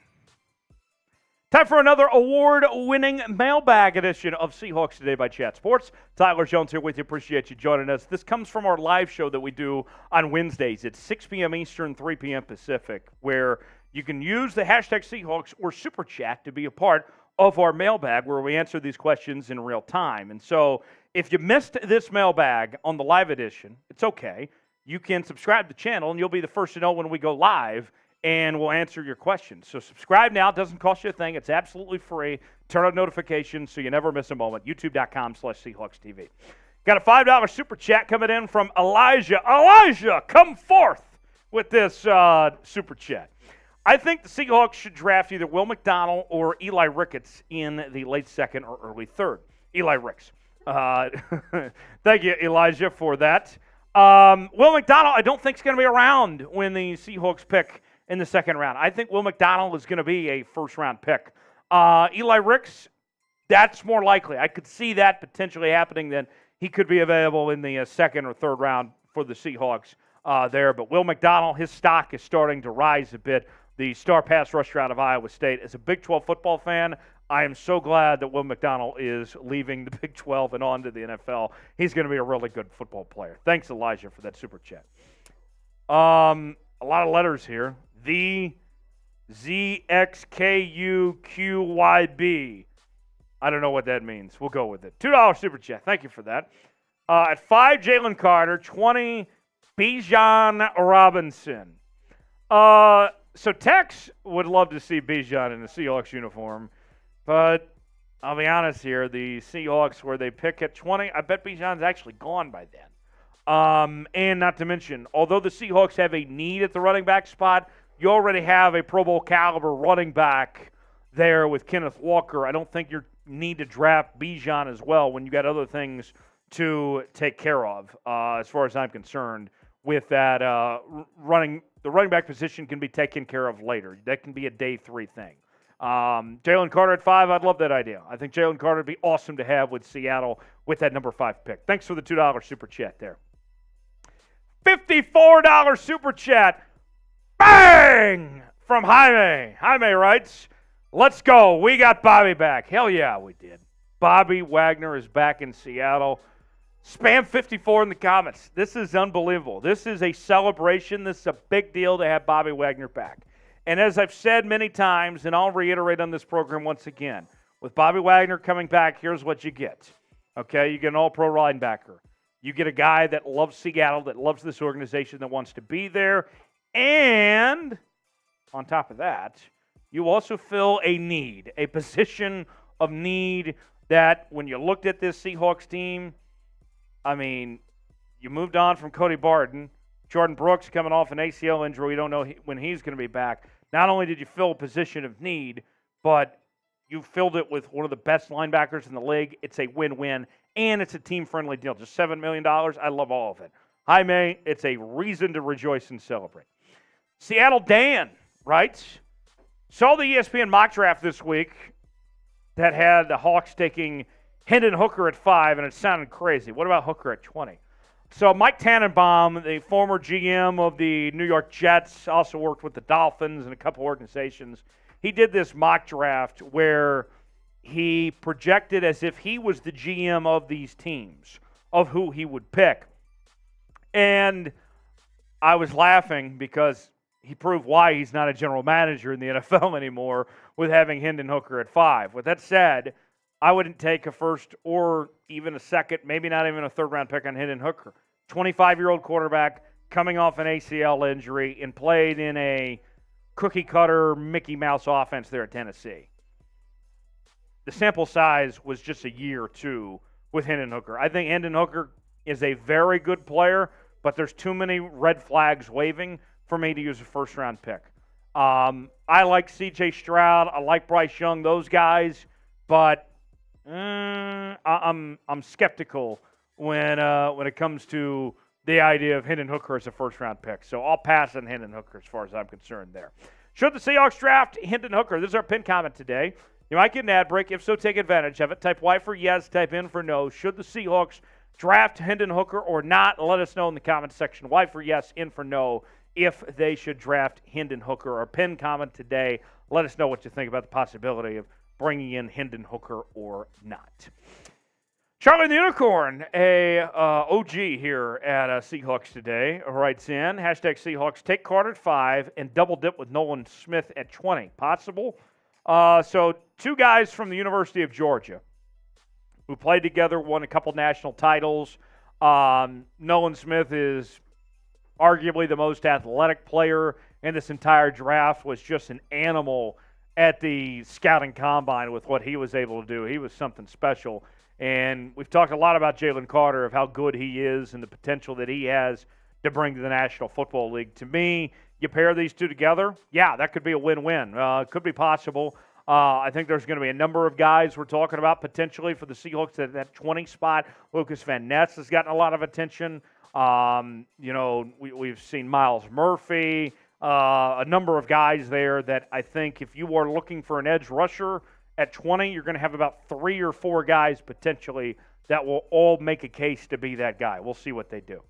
Time for another award-winning mailbag edition of Seahawks Today by Chat Sports. Tyler Jones here with you. Appreciate you joining us. This comes from our live show that we do on Wednesdays at 6 p.m. Eastern, 3 p.m. Pacific, where you can use the hashtag Seahawks or Super Chat to be a part of our mailbag where we answer these questions in real time. And so if you missed this mailbag on the live edition, it's okay. You can subscribe to the channel, and you'll be the first to know when we go live, and we'll answer your questions. So subscribe now. It doesn't cost you a thing. It's absolutely free. Turn on notifications so you never miss a moment. YouTube.com/SeahawksTV. Got a $5 super chat coming in from Elijah. Elijah, come forth with this super chat. I think the Seahawks should draft either Will McDonald or Eli Ricketts in the late second or early third. Eli Ricks. Thank you, Elijah, for that. Will McDonald, I don't think is going to be around when the Seahawks pick in the second round. I think Will McDonald is going to be a first-round pick. Eli Ricks, that's more likely. I could see that potentially happening. Then he could be available in the second or third round for the Seahawks there. But Will McDonald, his stock is starting to rise a bit. The star pass rusher out of Iowa State. As a Big 12 football fan, I am so glad that Will McDonald is leaving the Big 12 and on to the NFL. He's going to be a really good football player. Thanks, Elijah, for that super chat. A lot of letters here. The ZXKUQYB. I don't know what that means. We'll go with it. $2 super chat. Thank you for that. At 5, Jalen Carter. 20, Bijan Robinson. So Tex would love to see Bijan in the Seahawks uniform, but I'll be honest here, the Seahawks, where they pick at 20, I bet Bijan's actually gone by then. And not to mention, although the Seahawks have a need at the running back spot, you already have a Pro Bowl caliber running back there with Kenneth Walker. I don't think you need to draft Bijan as well when you got other things to take care of, as far as I'm concerned. With that the running back position can be taken care of later. That can be a day 3 thing. Jalen Carter at 5, I'd love that idea. I think Jalen Carter would be awesome to have with Seattle with that number 5 pick. Thanks for the $2 super chat there. $54 super chat. Bang! From Jaime. Jaime writes, let's go. We got Bobby back. Hell yeah, we did. Bobby Wagner is back in Seattle. Spam 54 in the comments. This is unbelievable. This is a celebration. This is a big deal to have Bobby Wagner back. And as I've said many times, and I'll reiterate on this program once again, with Bobby Wagner coming back, here's what you get. Okay, you get an all-pro linebacker. You get a guy that loves Seattle, that loves this organization, that wants to be there. And on top of that, you also fill a need, a position of need that when you looked at this Seahawks team, I mean, you moved on from Cody Barton. Jordan Brooks coming off an ACL injury. We don't know when he's going to be back. Not only did you fill a position of need, but you filled it with one of the best linebackers in the league. It's a win-win, and it's a team-friendly deal. Just $7 million. I love all of it. Jaime, it's a reason to rejoice and celebrate. Seattle Dan writes, saw the ESPN mock draft this week that had the Hawks taking Hendon Hooker at 5, and it sounded crazy. What about Hooker at 20? So Mike Tannenbaum, the former GM of the New York Jets, also worked with the Dolphins and a couple organizations. He did this mock draft where he projected as if he was the GM of these teams, of who he would pick. And I was laughing because he proved why he's not a general manager in the NFL anymore with having Hendon Hooker at 5. With that said, I wouldn't take a first or even a second, maybe not even a third-round pick on Hendon Hooker. 25-year-old quarterback coming off an ACL injury and played in a cookie-cutter Mickey Mouse offense there at Tennessee. The sample size was just a year or two with Hendon Hooker. I think Hendon Hooker is a very good player, but there's too many red flags waving for me to use a first-round pick. I like C.J. Stroud. I like Bryce Young, those guys, but I'm skeptical when it comes to the idea of Hendon Hooker as a first-round pick. So I'll pass on Hendon Hooker as far as I'm concerned there. Should the Seahawks draft Hendon Hooker? This is our pinned comment today. You might get an ad break. If so, take advantage of it. Type Y for yes, type N for no. Should the Seahawks draft Hendon Hooker or not? Let us know in the comment section. Y for yes, N for no, if they should draft Hendon Hooker. Our pinned comment today. Let us know what you think about the possibility of bringing in Hendon Hooker or not. Charlie the Unicorn, a OG here at Seahawks Today, writes in, hashtag Seahawks, take Carter at 5 and double dip with Nolan Smith at 20. Possible? So 2 guys from the University of Georgia who played together, won a couple national titles. Nolan Smith is arguably the most athletic player in this entire draft, was just an animal at the scouting combine with what he was able to do. He was something special. And we've talked a lot about Jalen Carter, of how good he is and the potential that he has to bring to the National Football League. To me, you pair these two together, yeah, that could be a win-win. It could be possible. I think there's going to be a number of guys we're talking about potentially for the Seahawks at that 20 spot. Lucas Van Ness has gotten a lot of attention. We've seen Miles Murphy, a number of guys there that I think if you are looking for an edge rusher at 20, you're going to have about 3 or 4 guys potentially that will all make a case to be that guy. We'll see what they do.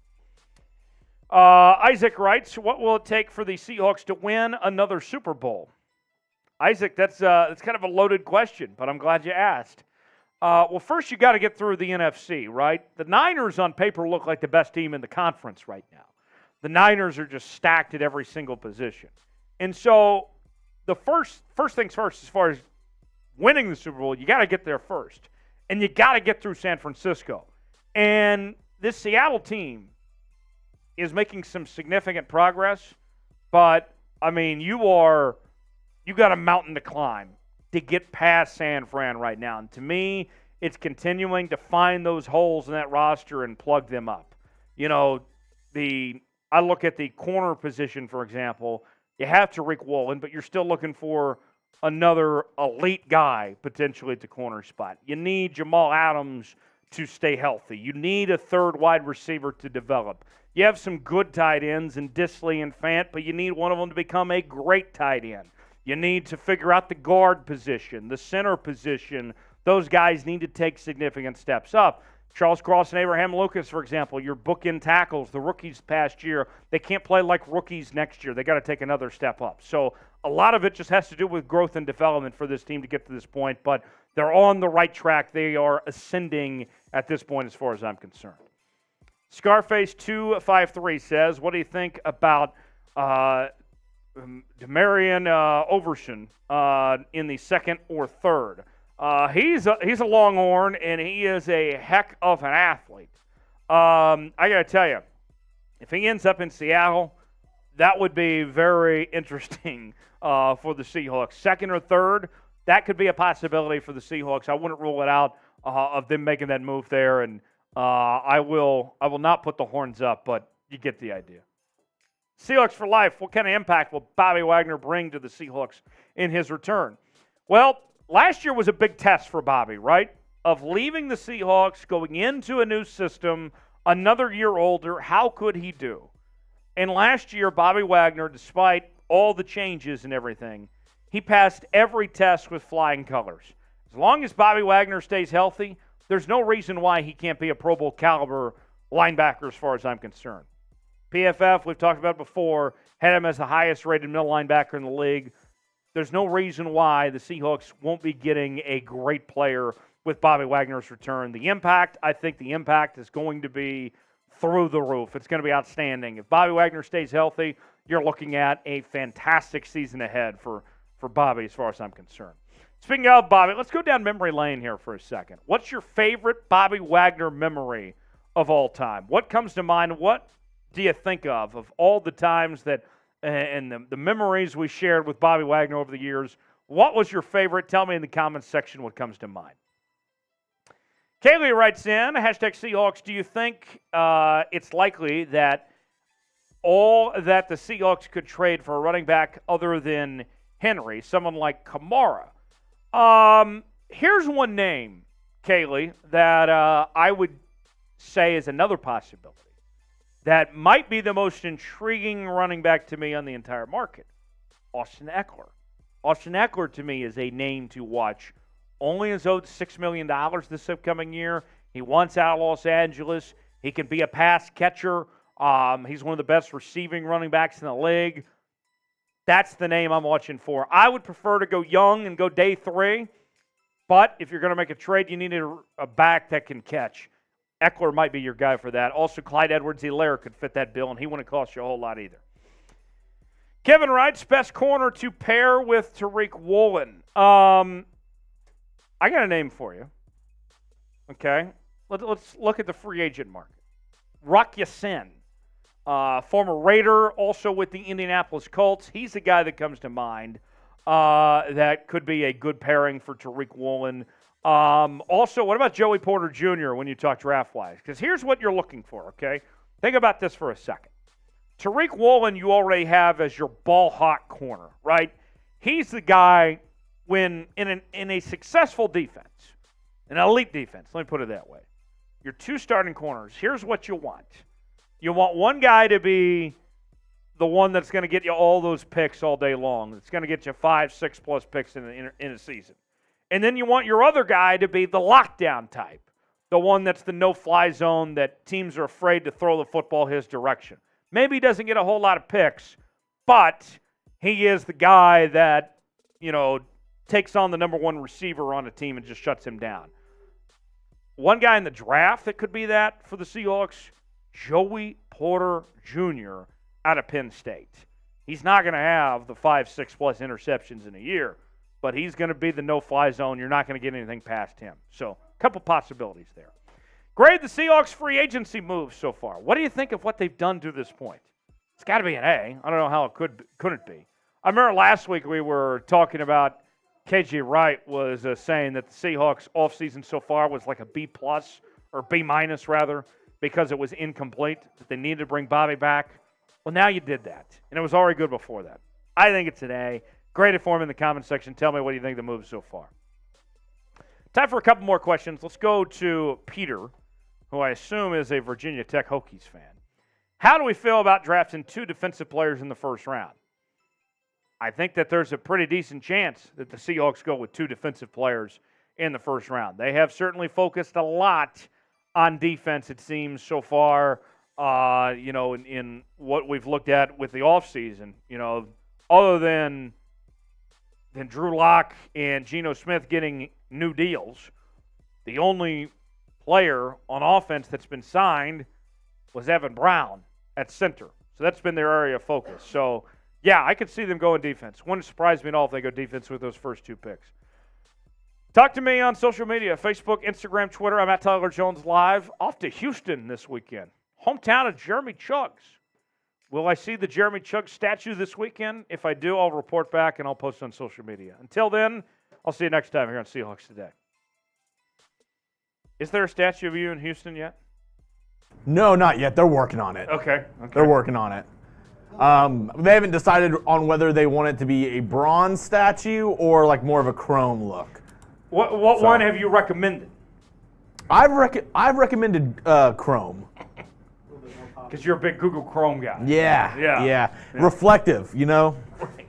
Isaac writes, what will it take for the Seahawks to win another Super Bowl? Isaac, that's kind of a loaded question, but I'm glad you asked. Well, first you got to get through the NFC, right? The Niners on paper look like the best team in the conference right now. The Niners are just stacked at every single position. And so the first things first, as far as winning the Super Bowl, you got to get there first. And you got to get through San Francisco. And this Seattle team is making some significant progress, but, I mean, you got a mountain to climb to get past San Fran right now. And to me, it's continuing to find those holes in that roster and plug them up. I look at the corner position, for example. You have Tariq Woolen, but you're still looking for another elite guy potentially at the corner spot. You need Jamal Adams to stay healthy. You need a third wide receiver to develop. You have some good tight ends in Disley and Fant, but you need one of them to become a great tight end. You need to figure out the guard position, the center position. Those guys need to take significant steps up. Charles Cross and Abraham Lucas, for example, your bookend tackles, the rookies past year, they can't play like rookies next year. They got to take another step up. So a lot of it just has to do with growth and development for this team to get to this point, but they're on the right track. They are ascending at this point as far as I'm concerned. Scarface253 says, what do you think about Demarion Overshown in the second or third? He's a Longhorn, and he is a heck of an athlete. I got to tell you, if he ends up in Seattle, that would be very interesting for the Seahawks. Second or third, that could be a possibility for the Seahawks. I wouldn't rule it out of them making that move there, and I will not put the horns up, but you get the idea. Seahawks for life. What kind of impact will Bobby Wagner bring to the Seahawks in his return? Well, last year was a big test for Bobby, right? Of leaving the Seahawks, going into a new system, another year older. How could he do? And last year, Bobby Wagner, despite all the changes and everything, he passed every test with flying colors. As long as Bobby Wagner stays healthy, there's no reason why he can't be a Pro Bowl caliber linebacker as far as I'm concerned. PFF, we've talked about before, had him as the highest rated middle linebacker in the league. There's no reason why the Seahawks won't be getting a great player with Bobby Wagner's return. I think the impact is going to be through the roof. It's going to be outstanding. If Bobby Wagner stays healthy, you're looking at a fantastic season ahead for Bobby as far as I'm concerned. Speaking of Bobby, let's go down memory lane here for a second. What's your favorite Bobby Wagner memory of all time? What comes to mind? What do you think of all the times that and the memories we shared with Bobby Wagner over the years? What was your favorite? Tell me in the comments section what comes to mind. Kaylee writes in, hashtag Seahawks, do you think it's likely that the Seahawks could trade for a running back other than Henry, someone like Kamara? Here's one name, Kaylee, that I would say is another possibility. That might be the most intriguing running back to me on the entire market. Austin Eckler. Austin Eckler, to me, is a name to watch. Only is owed $6 million this upcoming year. He wants out of Los Angeles. He can be a pass catcher. He's one of the best receiving running backs in the league. That's the name I'm watching for. I would prefer to go young and go day 3. But if you're going to make a trade, you need a back that can catch. Eckler might be your guy for that. Also, Clyde Edwards-Helaire could fit that bill, and he wouldn't cost you a whole lot either. Kevin writes, best corner to pair with Tariq Woolen. I got a name for you. Okay? Let's look at the free agent market. Rock Ya-Sin, former Raider, also with the Indianapolis Colts. He's the guy that comes to mind that could be a good pairing for Tariq Woolen. Also, what about Joey Porter Jr. when you talk draft-wise? Because here's what you're looking for, okay? Think about this for a second. Tariq Woolen you already have as your ball-hawk corner, right? He's the guy when in a successful defense, an elite defense, let me put it that way, your 2 starting corners, here's what you want. You want one guy to be the one that's going to get you all those picks all day long. It's going to get you 5, 6+ picks in a season. And then you want your other guy to be the lockdown type, the one that's the no-fly zone that teams are afraid to throw the football his direction. Maybe he doesn't get a whole lot of picks, but he is the guy that, takes on the number 1 receiver on a team and just shuts him down. One guy in the draft that could be that for the Seahawks, Joey Porter Jr. out of Penn State. He's not going to have the 5, 6+ interceptions in a year, but he's going to be the no-fly zone. You're not going to get anything past him. So, a couple possibilities there. Grade the Seahawks free agency moves so far. What do you think of what they've done to this point? It's got to be an A. I don't know how it couldn't be. I remember last week we were talking about KJ Wright was saying that the Seahawks offseason so far was like a B+ or B- rather, because it was incomplete, that they needed to bring Bobby back. Well, now you did that, and it was already good before that. I think it's an A. Grade it for me in the comment section. Tell me what you think of the move so far. Time for a couple more questions. Let's go to Peter, who I assume is a Virginia Tech Hokies fan. How do we feel about drafting 2 defensive players in the first round? I think that there's a pretty decent chance that the Seahawks go with 2 defensive players in the first round. They have certainly focused a lot on defense, it seems, so far, in what we've looked at with the offseason. Other than Drew Lock and Geno Smith getting new deals, the only player on offense that's been signed was Evan Brown at center. So that's been their area of focus. So, yeah, I could see them going defense. Wouldn't surprise me at all if they go defense with those first 2 picks. Talk to me on social media, Facebook, Instagram, Twitter. I'm at Tyler Jones Live. Off to Houston this weekend. Hometown of Jeremy Chuggs. Will I see the Jeremy Chuggs statue this weekend? If I do, I'll report back and I'll post on social media. Until then, I'll see you next time here on Seahawks Today. Is there a statue of you in Houston yet? No, not yet. They're working on it. Okay. They're working on it. They haven't decided on whether they want it to be a bronze statue or like more of a chrome look. What one have you recommended? I've recommended chrome. Because you're a big Google Chrome guy. Yeah. Reflective, Right.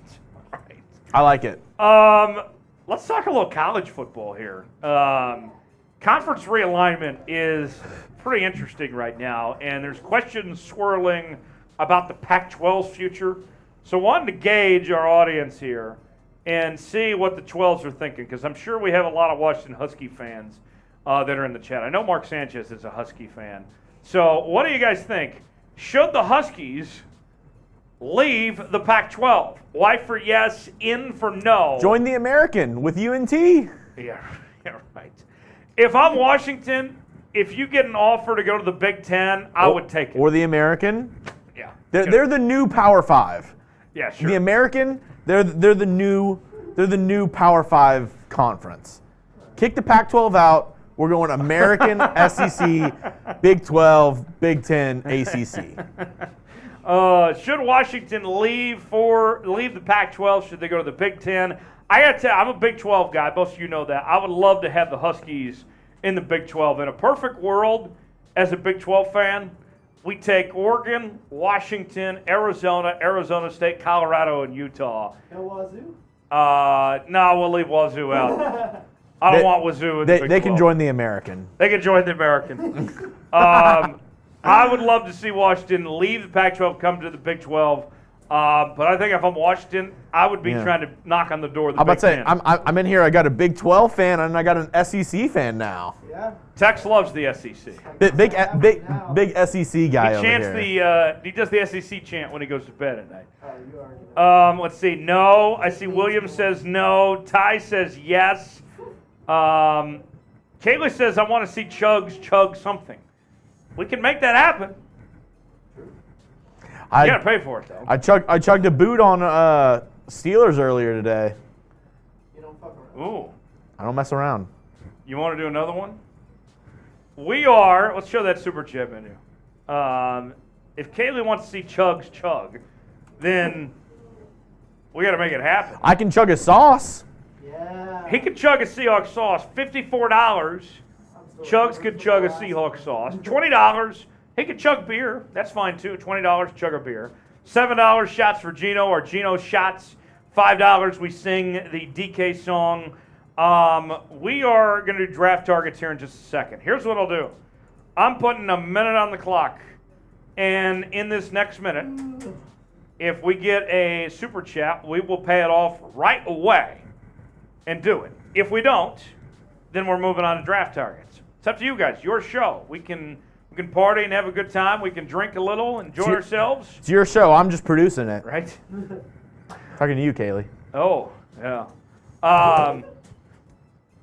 I like it. Let's talk a little college football here. Conference realignment is pretty interesting right now, and there's questions swirling about the Pac-12's future. So wanted to gauge our audience here and see what the 12s are thinking, because I'm sure we have a lot of Washington Husky fans that are in the chat. I know Mark Sanchez is a Husky fan. So what do you guys think? Should the Huskies leave the Pac-12? Y for yes, in for no. Join the American with UNT. Yeah, right. If I'm Washington, if you get an offer to go to the Big Ten, I would take it. Or the American. Yeah. They're the new Power 5. Yeah, sure. The American, they're the new Power 5 conference. Kick the Pac-12 out. We're going American, SEC, Big 12, Big 10, ACC. Should Washington leave the Pac-12? Should they go to the Big 10? I got to tell you, I'm a Big 12 guy. Most of you know that. I would love to have the Huskies in the Big 12. In a perfect world, as a Big 12 fan, we take Oregon, Washington, Arizona State, Colorado, and Utah. No Wazoo? No, we'll leave Wazoo out. I don't want Wazoo in the Big 12. They can join the American. They can join the American. I would love to see Washington leave the Pac-12, come to the Big 12. But I think if I'm Washington, I would be trying to knock on the door of the Big 10. I'm in here. I got a Big 12 fan and I got an SEC fan now. Yeah. Tex loves the SEC. Big SEC guy over here. He does the SEC chant when he goes to bed at night. Oh, you are. Let's see. No. I see William says no. Ty says yes. Kayla says I want to see Chuggs chug something. We can make that happen. You gotta pay for it though. I chugged a boot on Steelers earlier today. You don't fuck around. Ooh. I don't mess around. You want to do another one? Let's show that super chat menu. If Kaylee wants to see Chuggs chug, then we got to make it happen. I can chug a sauce. Yeah. He could chug a Seahawks sauce. $54. Chuggs could chug a Seahawks sauce. $20. He could chug beer. That's fine too. $20, chug a beer. $7 shots for Geno or Geno shots. $5 we sing the DK song. We are going to do draft targets here in just a second. Here's what I'll do. I'm putting a minute on the clock. And in this next minute, if we get a super chat, we will pay it off right away and do it. If we don't, then we're moving on to draft targets. It's up to you guys. Your show. We can party and have a good time. We can drink a little, enjoy ourselves. It's your show. I'm just producing it. Right? Talking to you, Kaylee. Oh, yeah.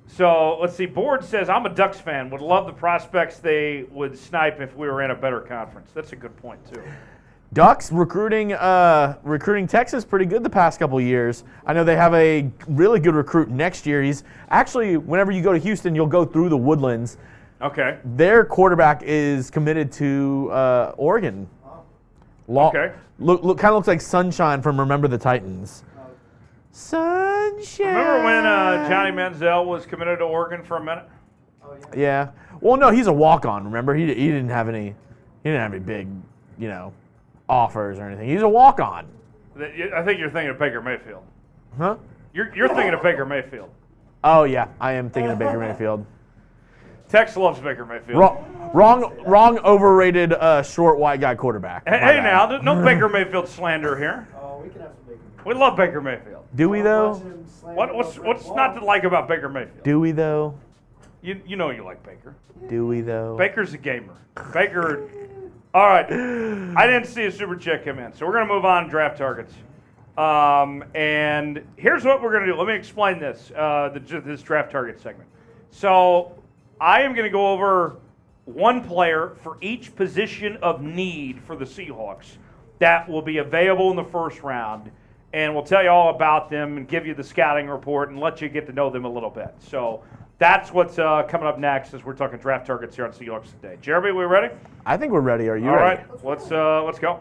So let's see. Board says, I'm a Ducks fan. Would love the prospects they would snipe if we were in a better conference. That's a good point, too. Ducks recruiting Texas pretty good the past couple of years. I know they have a really good recruit next year. He's actually, whenever you go to Houston, you'll go through the Woodlands. Okay. Their quarterback is committed to Oregon. Okay. Look, kind of looks like Sunshine from Remember the Titans. Sunshine. Remember when Johnny Manziel was committed to Oregon for a minute? Oh, yeah. Yeah. Well, no, he's a walk-on. Remember, he didn't have any big, offers or anything. He's a walk-on. I think you're thinking of Baker Mayfield. Huh? You're thinking of Baker Mayfield. Oh yeah, I am thinking of Baker Mayfield. Tex loves Baker Mayfield. Wrong, overrated short white guy quarterback. Hey now, no Baker Mayfield slander here. Oh, we can have some Baker. We love Baker Mayfield. Do we though? What's not to like about Baker Mayfield? Do we though? You know you like Baker. Do we though? Baker's a gamer. Baker. All right. I didn't see a super check come in, so we're gonna move on to draft targets. And here's what we're gonna do. Let me explain this. This draft target segment. So I am gonna go over one player for each position of need for the Seahawks that will be available in the first round. And we'll tell you all about them and give you the scouting report and let you get to know them a little bit. So that's what's coming up next as we're talking draft targets here on Seahawks Today. Jeremy, we ready? I think we're ready. Are you all ready? All right, let's go.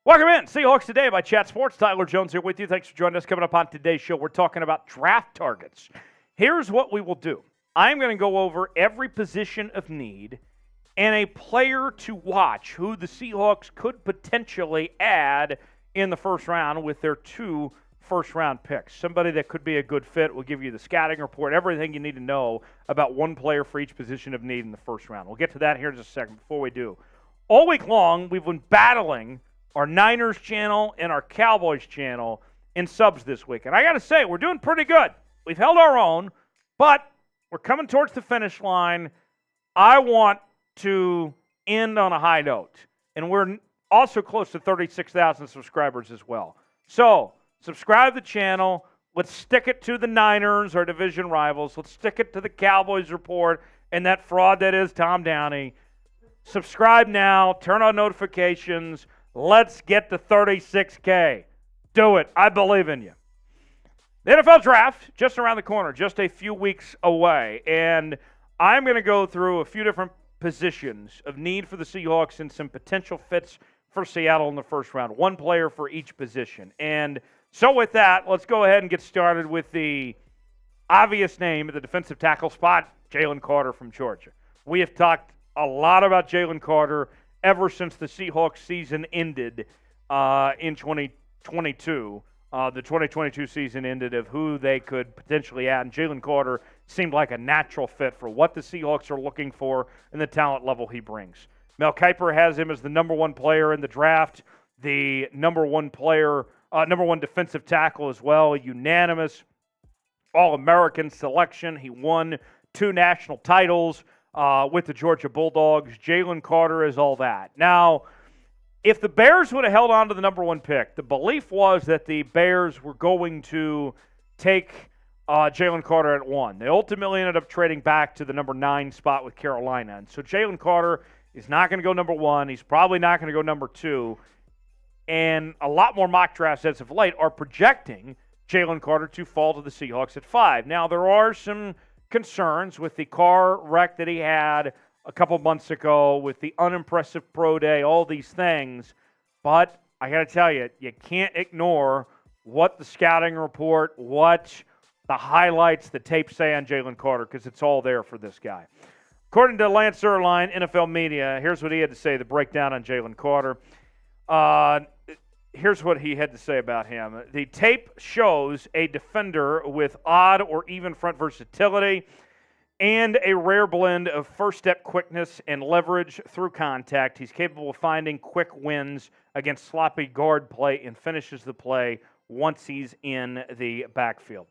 Welcome in, Seahawks Today by Chat Sports. Tyler Jones here with you. Thanks for joining us. Coming up on today's show, we're talking about draft targets. Here's what we will do. I'm going to go over every position of need and a player to watch who the Seahawks could potentially add in the first round with their 2 first-round picks. Somebody that could be a good fit. We'll give you the scouting report, everything you need to know about one player for each position of need in the first round. We'll get to that here in just a second. Before we do, all week long, we've been battling our Niners channel and our Cowboys channel in subs this week. And I got to say, we're doing pretty good. We've held our own, but we're coming towards the finish line. I want to end on a high note. And we're also close to 36,000 subscribers as well. So, subscribe to the channel. Let's stick it to the Niners, our division rivals. Let's stick it to the Cowboys report and that fraud that is Tom Downey. Subscribe now. Turn on notifications. Let's get to 36K. Do it. I believe in you. The NFL draft, just around the corner, just a few weeks away. And I'm going to go through a few different positions of need for the Seahawks and some potential fits for Seattle in the first round. One player for each position. And so with that, let's go ahead and get started with the obvious name at the defensive tackle spot, Jalen Carter from Georgia. We have talked a lot about Jalen Carter ever since the Seahawks season ended in 2022. The 2022 season ended of who they could potentially add, and Jalen Carter seemed like a natural fit for what the Seahawks are looking for and the talent level he brings. Mel Kiper has him as the number 1 player in the draft, the number 1 player, number 1 defensive tackle as well, unanimous All-American selection. He won 2 national titles with the Georgia Bulldogs. Jalen Carter is all that. Now, if the Bears would have held on to the number 1 pick, the belief was that the Bears were going to take Jalen Carter at 1. They ultimately ended up trading back to the number 9 spot with Carolina. And so Jalen Carter is not going to go number 1. He's probably not going to go number 2. And a lot more mock drafts as of late are projecting Jalen Carter to fall to the Seahawks at 5. Now, there are some concerns with the car wreck that he had a couple months ago, with the unimpressive pro day, all these things. But I got to tell you, you can't ignore what the scouting report, what the highlights, the tape say on Jalen Carter, because it's all there for this guy. According to Lance Zierlein, NFL Media, here's what he had to say, the breakdown on Jalen Carter. Here's what he had to say about him. The tape shows a defender with odd or even front versatility and a rare blend of first-step quickness and leverage through contact. He's capable of finding quick wins against sloppy guard play and finishes the play once he's in the backfield.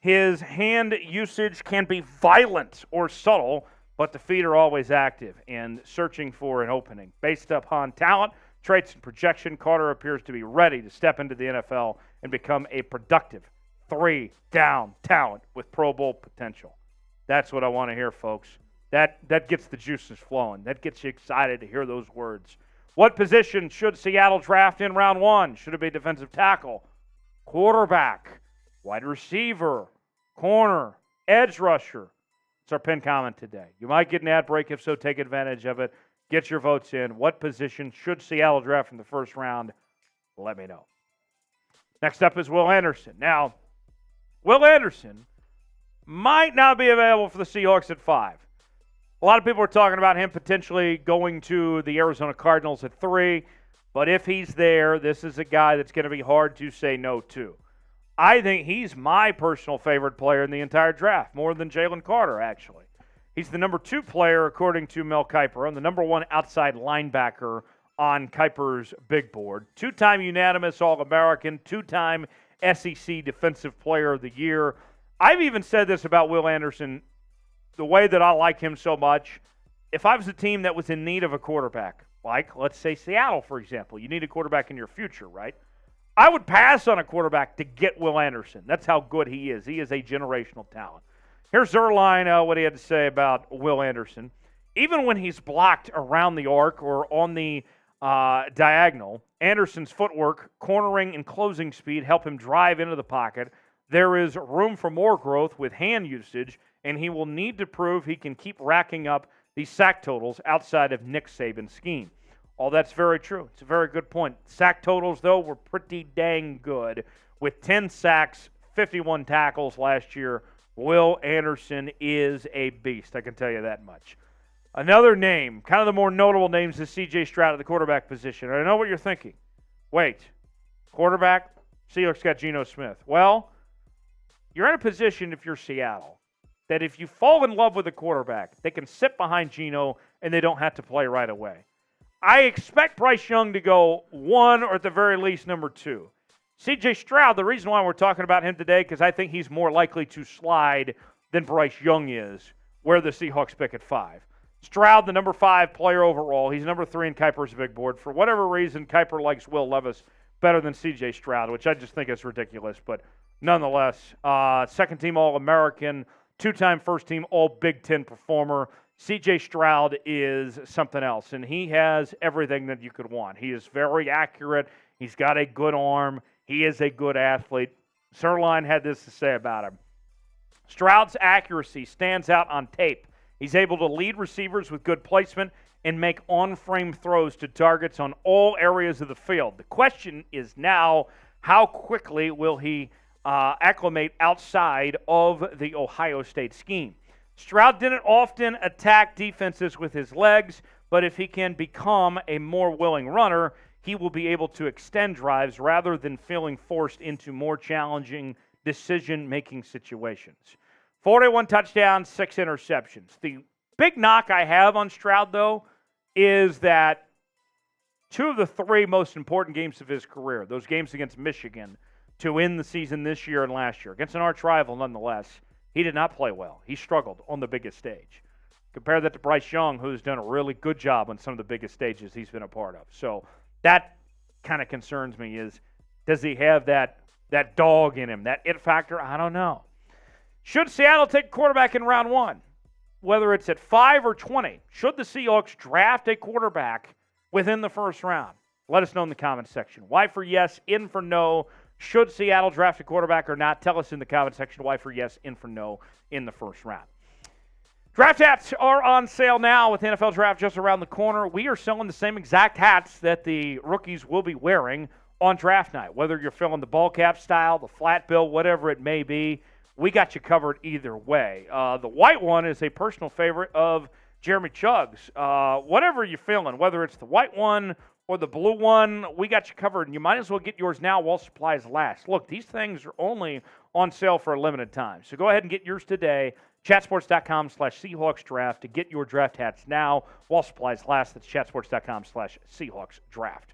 His hand usage can be violent or subtle, but the feet are always active and searching for an opening. Based upon talent, traits, and projection, Carter appears to be ready to step into the NFL and become a productive 3-down talent with Pro Bowl potential. That's what I want to hear, folks. That gets the juices flowing. That gets you excited to hear those words. What position should Seattle draft in round 1? Should it be defensive tackle, quarterback, wide receiver, corner, edge rusher? It's our pinned comment today. You might get an ad break. If so, take advantage of it. Get your votes in. What position should Seattle draft in the first round? Let me know. Next up is Will Anderson. Now, Will Anderson might not be available for the Seahawks at 5. A lot of people are talking about him potentially going to the Arizona Cardinals at 3. But if he's there, this is a guy that's going to be hard to say no to. I think he's my personal favorite player in the entire draft, more than Jalen Carter, actually. He's the number 2 player, according to Mel Kiper, and the number 1 outside linebacker on Kiper's big board. 2-time unanimous All-American, 2-time SEC Defensive Player of the Year. I've even said this about Will Anderson, the way that I like him so much. If I was a team that was in need of a quarterback, like, let's say Seattle, for example, you need a quarterback in your future, right? I would pass on a quarterback to get Will Anderson. That's how good he is. He is a generational talent. Here's Zerline, what he had to say about Will Anderson. Even when he's blocked around the arc or on the diagonal, Anderson's footwork, cornering, and closing speed help him drive into the pocket. There is room for more growth with hand usage, and he will need to prove he can keep racking up these sack totals outside of Nick Saban's scheme. All that's very true. It's a very good point. Sack totals, though, were pretty dang good. With 10 sacks, 51 tackles last year, Will Anderson is a beast. I can tell you that much. Another name, kind of the more notable names, is C.J. Stroud at the quarterback position. I know what you're thinking. Wait, quarterback? Seahawks got Geno Smith. Well, you're in a position, if you're Seattle, that if you fall in love with a quarterback, they can sit behind Geno and they don't have to play right away. I expect Bryce Young to go 1 or at the very least number 2. C.J. Stroud, the reason why we're talking about him today, because I think he's more likely to slide than Bryce Young is, where the Seahawks pick at 5. Stroud, the number 5 player overall. He's number 3 in Kiper's big board. For whatever reason, Kiper likes Will Levis better than C.J. Stroud, which I just think is ridiculous. But nonetheless, second-team All-American, 2-time first-team All-Big Ten performer. C.J. Stroud is something else, and he has everything that you could want. He is very accurate. He's got a good arm. He is a good athlete. Zerline had this to say about him. Stroud's accuracy stands out on tape. He's able to lead receivers with good placement and make on-frame throws to targets on all areas of the field. The question is now, how quickly will he acclimate outside of the Ohio State scheme? Stroud didn't often attack defenses with his legs, but if he can become a more willing runner, he will be able to extend drives rather than feeling forced into more challenging decision-making situations. 41 touchdowns, 6 interceptions. The big knock I have on Stroud, though, is that 2 of the 3 most important games of his career, those games against Michigan to end the season this year and last year, against an arch rival nonetheless, he did not play well. He struggled on the biggest stage. Compare that to Bryce Young, who's done a really good job on some of the biggest stages he's been a part of. So that kind of concerns me is, does he have that dog in him, that it factor? I don't know. Should Seattle take a quarterback in round 1? Whether it's at 5 or 20, should the Seahawks draft a quarterback within the first round? Let us know in the comments section. Y for yes, in for no. Should Seattle draft a quarterback or not? Tell us in the comment section. Y for yes, in for no in the first round. Draft hats are on sale now with NFL Draft just around the corner. We are selling the same exact hats that the rookies will be wearing on draft night. Whether you're filling the ball cap style, the flat bill, whatever it may be, we got you covered either way. The white one is a personal favorite of Jeremy Chugg's. Whatever you're feeling, whether it's the white one or the blue one, we got you covered, and you might as well get yours now while supplies last. Look, these things are only on sale for a limited time, so go ahead and get yours today. Chatsports.com/Seahawks Draft to get your draft hats now while supplies last. That's chatsports.com/Seahawks Draft.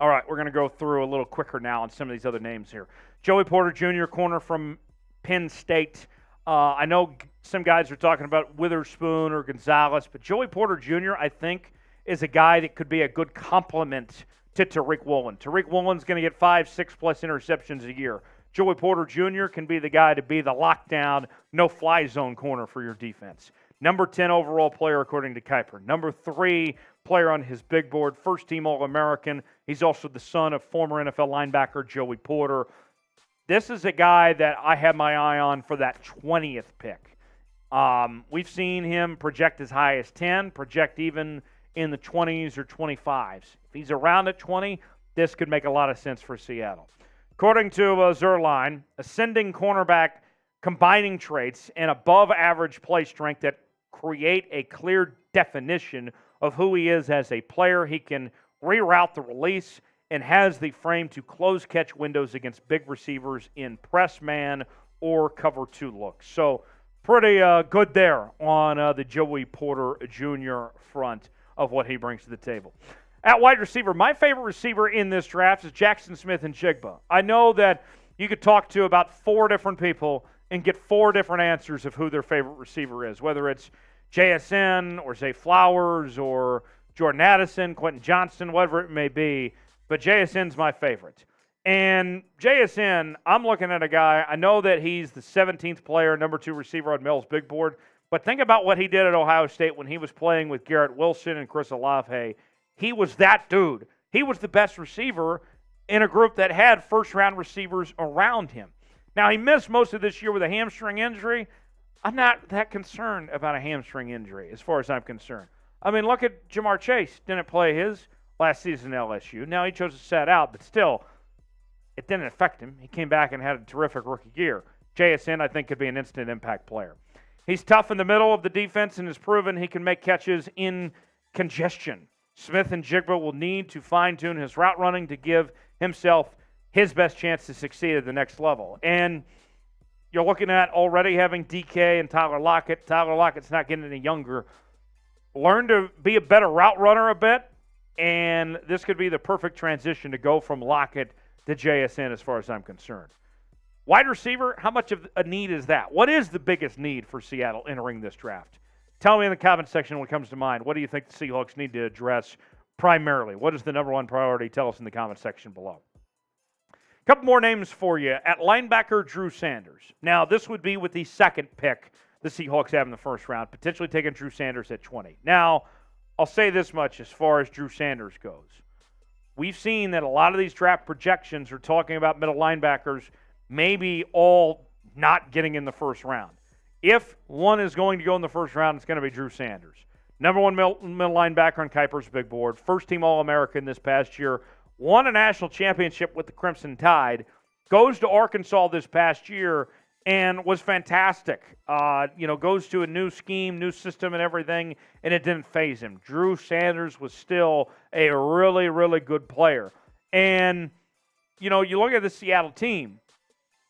All right, we're going to go through a little quicker now on some of these other names here. Joey Porter Jr., corner from Penn State. I know some guys are talking about Witherspoon or Gonzalez, but Joey Porter Jr., I think, is a guy that could be a good complement to Tariq Woolen. Tariq Woolen's going to get 5-6+ interceptions a year. Joey Porter Jr. can be the guy to be the lockdown, no-fly zone corner for your defense. Number 10 overall player, according to Kiper. Number 3 player on his big board, first-team All-American. He's also the son of former NFL linebacker Joey Porter. This is a guy that I have my eye on for that 20th pick. We've seen him project as high as 10, project even in the 20s or 25s. If he's around at 20, this could make a lot of sense for Seattle. According to Zerline, ascending cornerback combining traits and above-average play strength that create a clear definition of who he is as a player. He can reroute the release and has the frame to close catch windows against big receivers in press man or cover 2 looks. So pretty good there on the Joey Porter Jr. front of what he brings to the table. At wide receiver, my favorite receiver in this draft is Jackson Smith-Njigba. I know that you could talk to about 4 different people and get 4 different answers of who their favorite receiver is, whether it's JSN or Zay Flowers or Jordan Addison, Quentin Johnston, whatever it may be, but JSN's my favorite. And JSN, I'm looking at a guy, I know that he's the 17th player, number 2 receiver on Mel's big board, but think about what he did at Ohio State when he was playing with Garrett Wilson and Chris Olave. He was that dude. He was the best receiver in a group that had first-round receivers around him. Now, he missed most of this year with a hamstring injury. I'm not that concerned about a hamstring injury as far as I'm concerned. I mean, look at Jamar Chase. Didn't play his last season at LSU. Now he chose to sit out, but still, it didn't affect him. He came back and had a terrific rookie year. JSN, I think, could be an instant impact player. He's tough in the middle of the defense and has proven he can make catches in congestion. Smith-Njigba will need to fine-tune his route running to give himself his best chance to succeed at the next level. And you're looking at already having DK and Tyler Lockett. Tyler Lockett's not getting any younger. Learn to be a better route runner a bit, and this could be the perfect transition to go from Lockett to JSN as far as I'm concerned. Wide receiver, how much of a need is that? What is the biggest need for Seattle entering this draft? Tell me in the comment section what comes to mind. What do you think the Seahawks need to address primarily? What is the number 1 priority? Tell us in the comment section below. A couple more names for you. At linebacker, Drew Sanders. Now, this would be with the 2nd pick the Seahawks have in the first round, potentially taking Drew Sanders at 20. Now, I'll say this much as far as Drew Sanders goes. We've seen that a lot of these draft projections are talking about middle linebackers maybe all not getting in the first round. If one is going to go in the first round, it's going to be Drew Sanders. Number 1 middle linebacker on Kuiper's big board. First-team All-American this past year. Won a national championship with the Crimson Tide. Goes to Arkansas this past year and was fantastic. Goes to a new scheme, new system and everything, and it didn't faze him. Drew Sanders was still a really, really good player. And, you look at the Seattle team.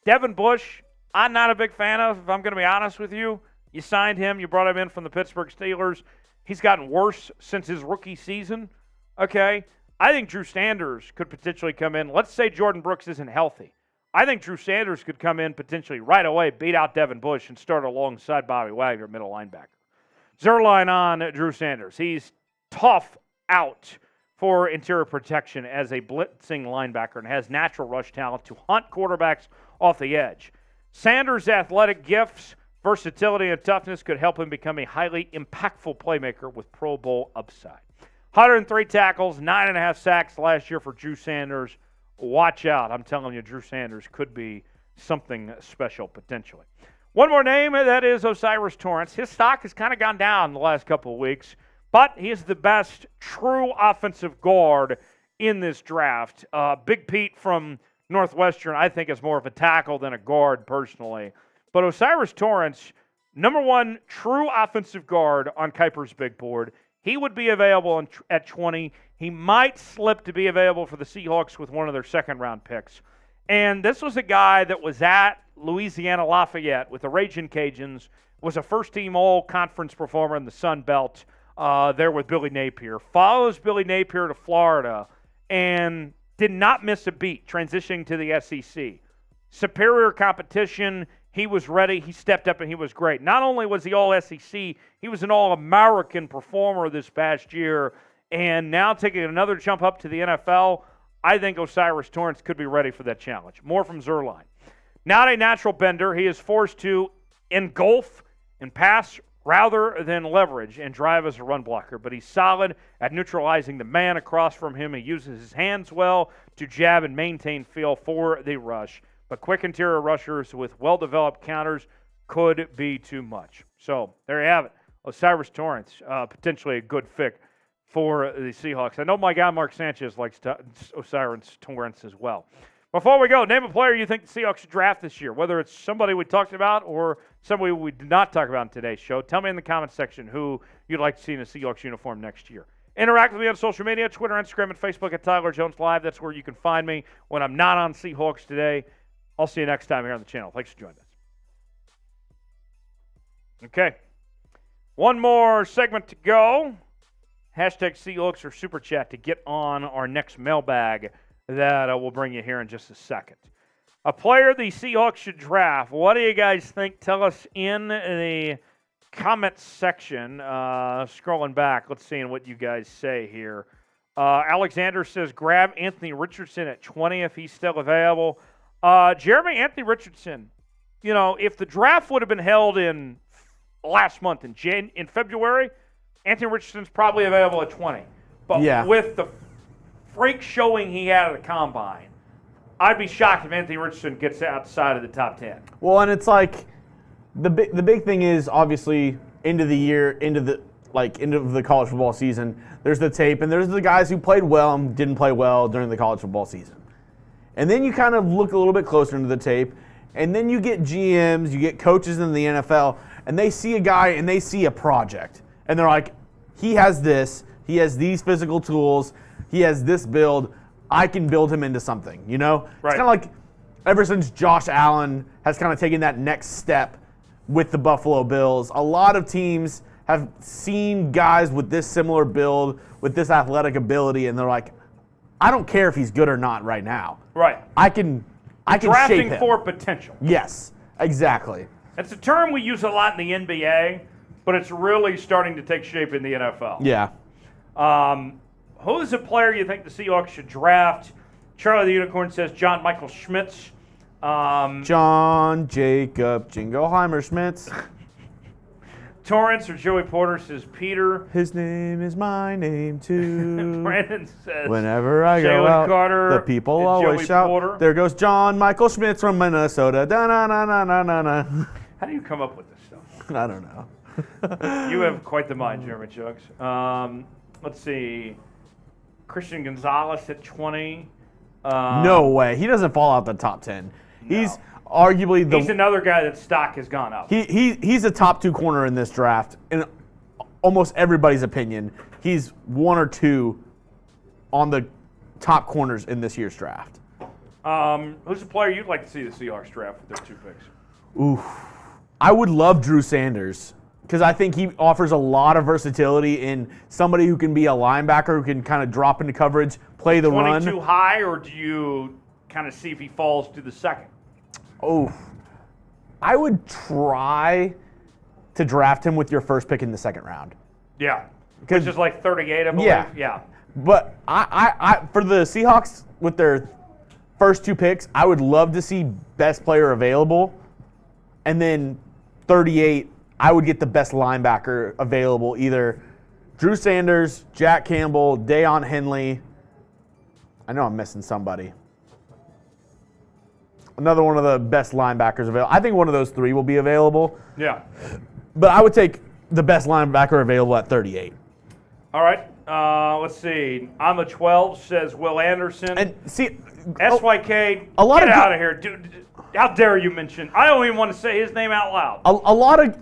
Devin Bush, I'm not a big fan of, if I'm going to be honest with you. You signed him. You brought him in from the Pittsburgh Steelers. He's gotten worse since his rookie season. Okay? I think Drew Sanders could potentially come in. Let's say Jordan Brooks isn't healthy. I think Drew Sanders could come in potentially right away, beat out Devin Bush, and start alongside Bobby Wagner, middle linebacker. Zerline on Drew Sanders. He's tough out for interior protection as a blitzing linebacker and has natural rush talent to hunt quarterbacks off the edge. Sanders' athletic gifts, versatility, and toughness could help him become a highly impactful playmaker with Pro Bowl upside. 103 tackles, 9.5 sacks last year for Drew Sanders. Watch out. I'm telling you, Drew Sanders could be something special potentially. One more name, that is O'Cyrus Torrence. His stock has kind of gone down the last couple of weeks, but he is the best true offensive guard in this draft. Big Pete from Northwestern, I think, is more of a tackle than a guard personally. But O'Cyrus Torrence, number 1 true offensive guard on Kuiper's big board. He would be available at 20. He might slip to be available for the Seahawks with one of their second-round picks. And this was a guy that was at Louisiana Lafayette with the Ragin' Cajuns, was a first-team all-conference performer in the Sun Belt there with Billy Napier. Follows Billy Napier to Florida and did not miss a beat transitioning to the SEC. Superior competition. He was ready. He stepped up, and he was great. Not only was he all-SEC, he was an all-American performer this past year, and now taking another jump up to the NFL, I think O'Cyrus Torrence could be ready for that challenge. More from Zerline. Not a natural bender, he is forced to engulf and pass rather than leverage and drive as a run blocker, but he's solid at neutralizing the man across from him. He uses his hands well to jab and maintain feel for the rush. But quick interior rushers with well-developed counters could be too much. So there you have it. Osiris Torrance, potentially a good fit for the Seahawks. I know my guy Mark Sanchez likes Osiris Torrance as well. Before we go, name a player you think the Seahawks should draft this year, whether it's somebody we talked about or somebody we did not talk about in today's show. Tell me in the comments section who you'd like to see in a Seahawks uniform next year. Interact with me on social media, Twitter, Instagram, and Facebook at Tyler Jones Live. That's where you can find me when I'm not on Seahawks Today. I'll see you next time here on the channel. Thanks for joining us. Okay. One more segment to go. Hashtag Seahawks or Super Chat to get on our next mailbag that we'll bring you here in just a second. A player the Seahawks should draft. What do you guys think? Tell us in the comments section. Scrolling back, let's see what you guys say here. Alexander says grab Anthony Richardson at 20 if he's still available. Anthony Richardson, you know, if the draft would have been held in last month in February, Anthony Richardson's probably available at 20. But with the freak showing he had at the Combine, I'd be shocked if Anthony Richardson gets outside of the top 10. Well, and it's like the big thing is obviously end of the year, end of the college football season. There's the tape, and there's the guys who played well and didn't play well during the college football season. And then you kind of look a little bit closer into the tape, and then you get GMs, you get coaches in the NFL, and they see a guy and they see a project, and they're like, he has this, he has these physical tools, he has this build, I can build him into something, you know? Right. It's kind of like ever since Josh Allen has kind of taken that next step with the Buffalo Bills, a lot of teams have seen guys with this similar build, with this athletic ability, and they're like, I don't care if he's good or not right now. Right. I can shape him. Drafting for potential. Yes, exactly. That's a term we use a lot in the NBA, but it's really starting to take shape in the NFL. Yeah. Who's a player you think the Seahawks should draft? Charlie the Unicorn says John Michael Schmitz. John Jacob Jingleheimer Schmitz. Torrance or Joey Porter says Peter. His name is my name too. Brandon says whenever I go Jalen out, Carter the people and always Joey shout, Porter. There goes John Michael Schmitz from Minnesota. Da-na-na-na-na-na. How do you come up with this stuff? I don't know. You have quite the mind, Jeremy Chugs. Let's see. Christian Gonzalez at 20. No way. He doesn't fall out the top 10. No. He's arguably He's another guy that stock has gone up. He's a top 2 corner in this draft. In almost everybody's opinion, he's 1 or 2 on the top corners in this year's draft. Who's a player you'd like to see the Seahawks draft with their 2 picks? Ooh, I would love Drew Sanders because I think he offers a lot of versatility in somebody who can be a linebacker who can kind of drop into coverage, play the run. 22 high, or do you kind of see if he falls to the second? Oh, I would try to draft him with your first pick in the second round. Yeah, which is like 38, I believe. Yeah. But I for the Seahawks with their first 2 picks, I would love to see best player available, and then 38, I would get the best linebacker available, either Drew Sanders, Jack Campbell, Deion Henley. I know I'm missing somebody. Another one of the best linebackers available. I think one of those 3 will be available. Yeah. But I would take the best linebacker available at 38. All right. Let's see. On the 12 says Will Anderson. And see, SYK, a lot get of out of here. Dude, how dare you mention? I don't even want to say his name out loud. a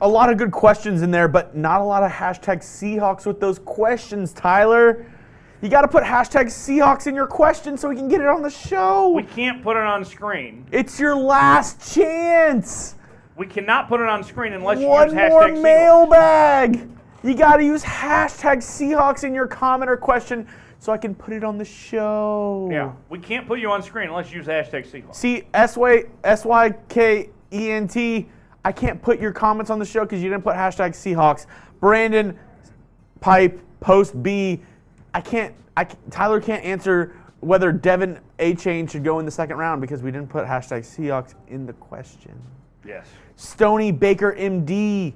lot of good questions in there, but not a lot of hashtag Seahawks with those questions, Tyler. You got to put hashtag Seahawks in your question so we can get it on the show. We can't put it on screen. It's your last chance. We cannot put it on screen unless you One use more hashtag Seahawks. mailbag. You got to use hashtag Seahawks in your comment or question so I can put it on the show. Yeah, we can't put you on screen unless you use hashtag Seahawks. See, SYKENT, I can't put your comments on the show because you didn't put hashtag Seahawks. Brandon, Pipe, Post B, Tyler can't answer whether Devin A-Chain should go in the second round because we didn't put hashtag Seahawks in the question. Yes. Stony Baker MD,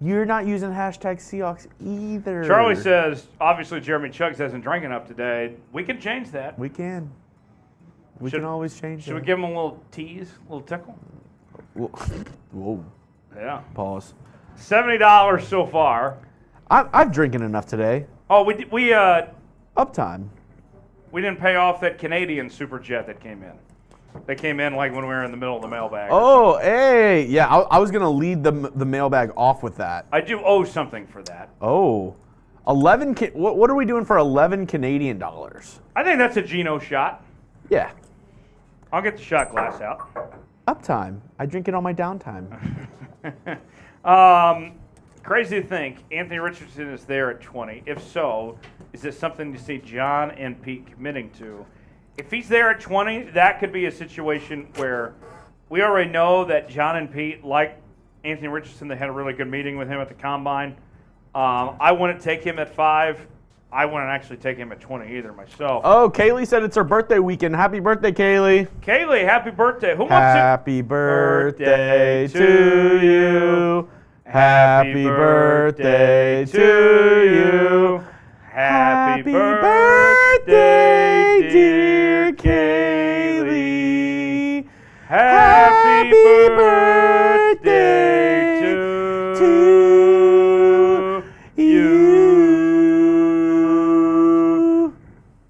you're not using hashtag Seahawks either. Charlie says, obviously Jeremy Chugs hasn't drank enough today. We can change that. We can. We can always change Should that. we give him a little tease, a little tickle? Whoa. Yeah. Pause. $70 so far. I'm drinking enough today. Oh, we Uptime. didn't pay off that Canadian super jet that came in. They came in like when we were in the middle of the mailbag. Oh, hey. Yeah, I was going to lead the mailbag off with that. I do owe something for that. Oh. 11. What are we doing for 11 Canadian dollars? I think that's a Gino shot. Yeah. I'll get the shot glass out. Uptime. I drink it on my downtime. Crazy to think Anthony Richardson is there at 20. If so, is this something you see John and Pete committing to? If he's there at 20, that could be a situation where we already know that John and Pete like Anthony Richardson. They had a really good meeting with him at the Combine. I wouldn't take him at 5. I wouldn't actually take him at 20 either myself. Oh, Kaylee said it's her birthday weekend. Happy birthday, Kaylee. Kaylee, happy birthday. Who wants Happy birthday to you. Happy birthday to you. Happy birthday, dear Kaylee. Happy birthday to you.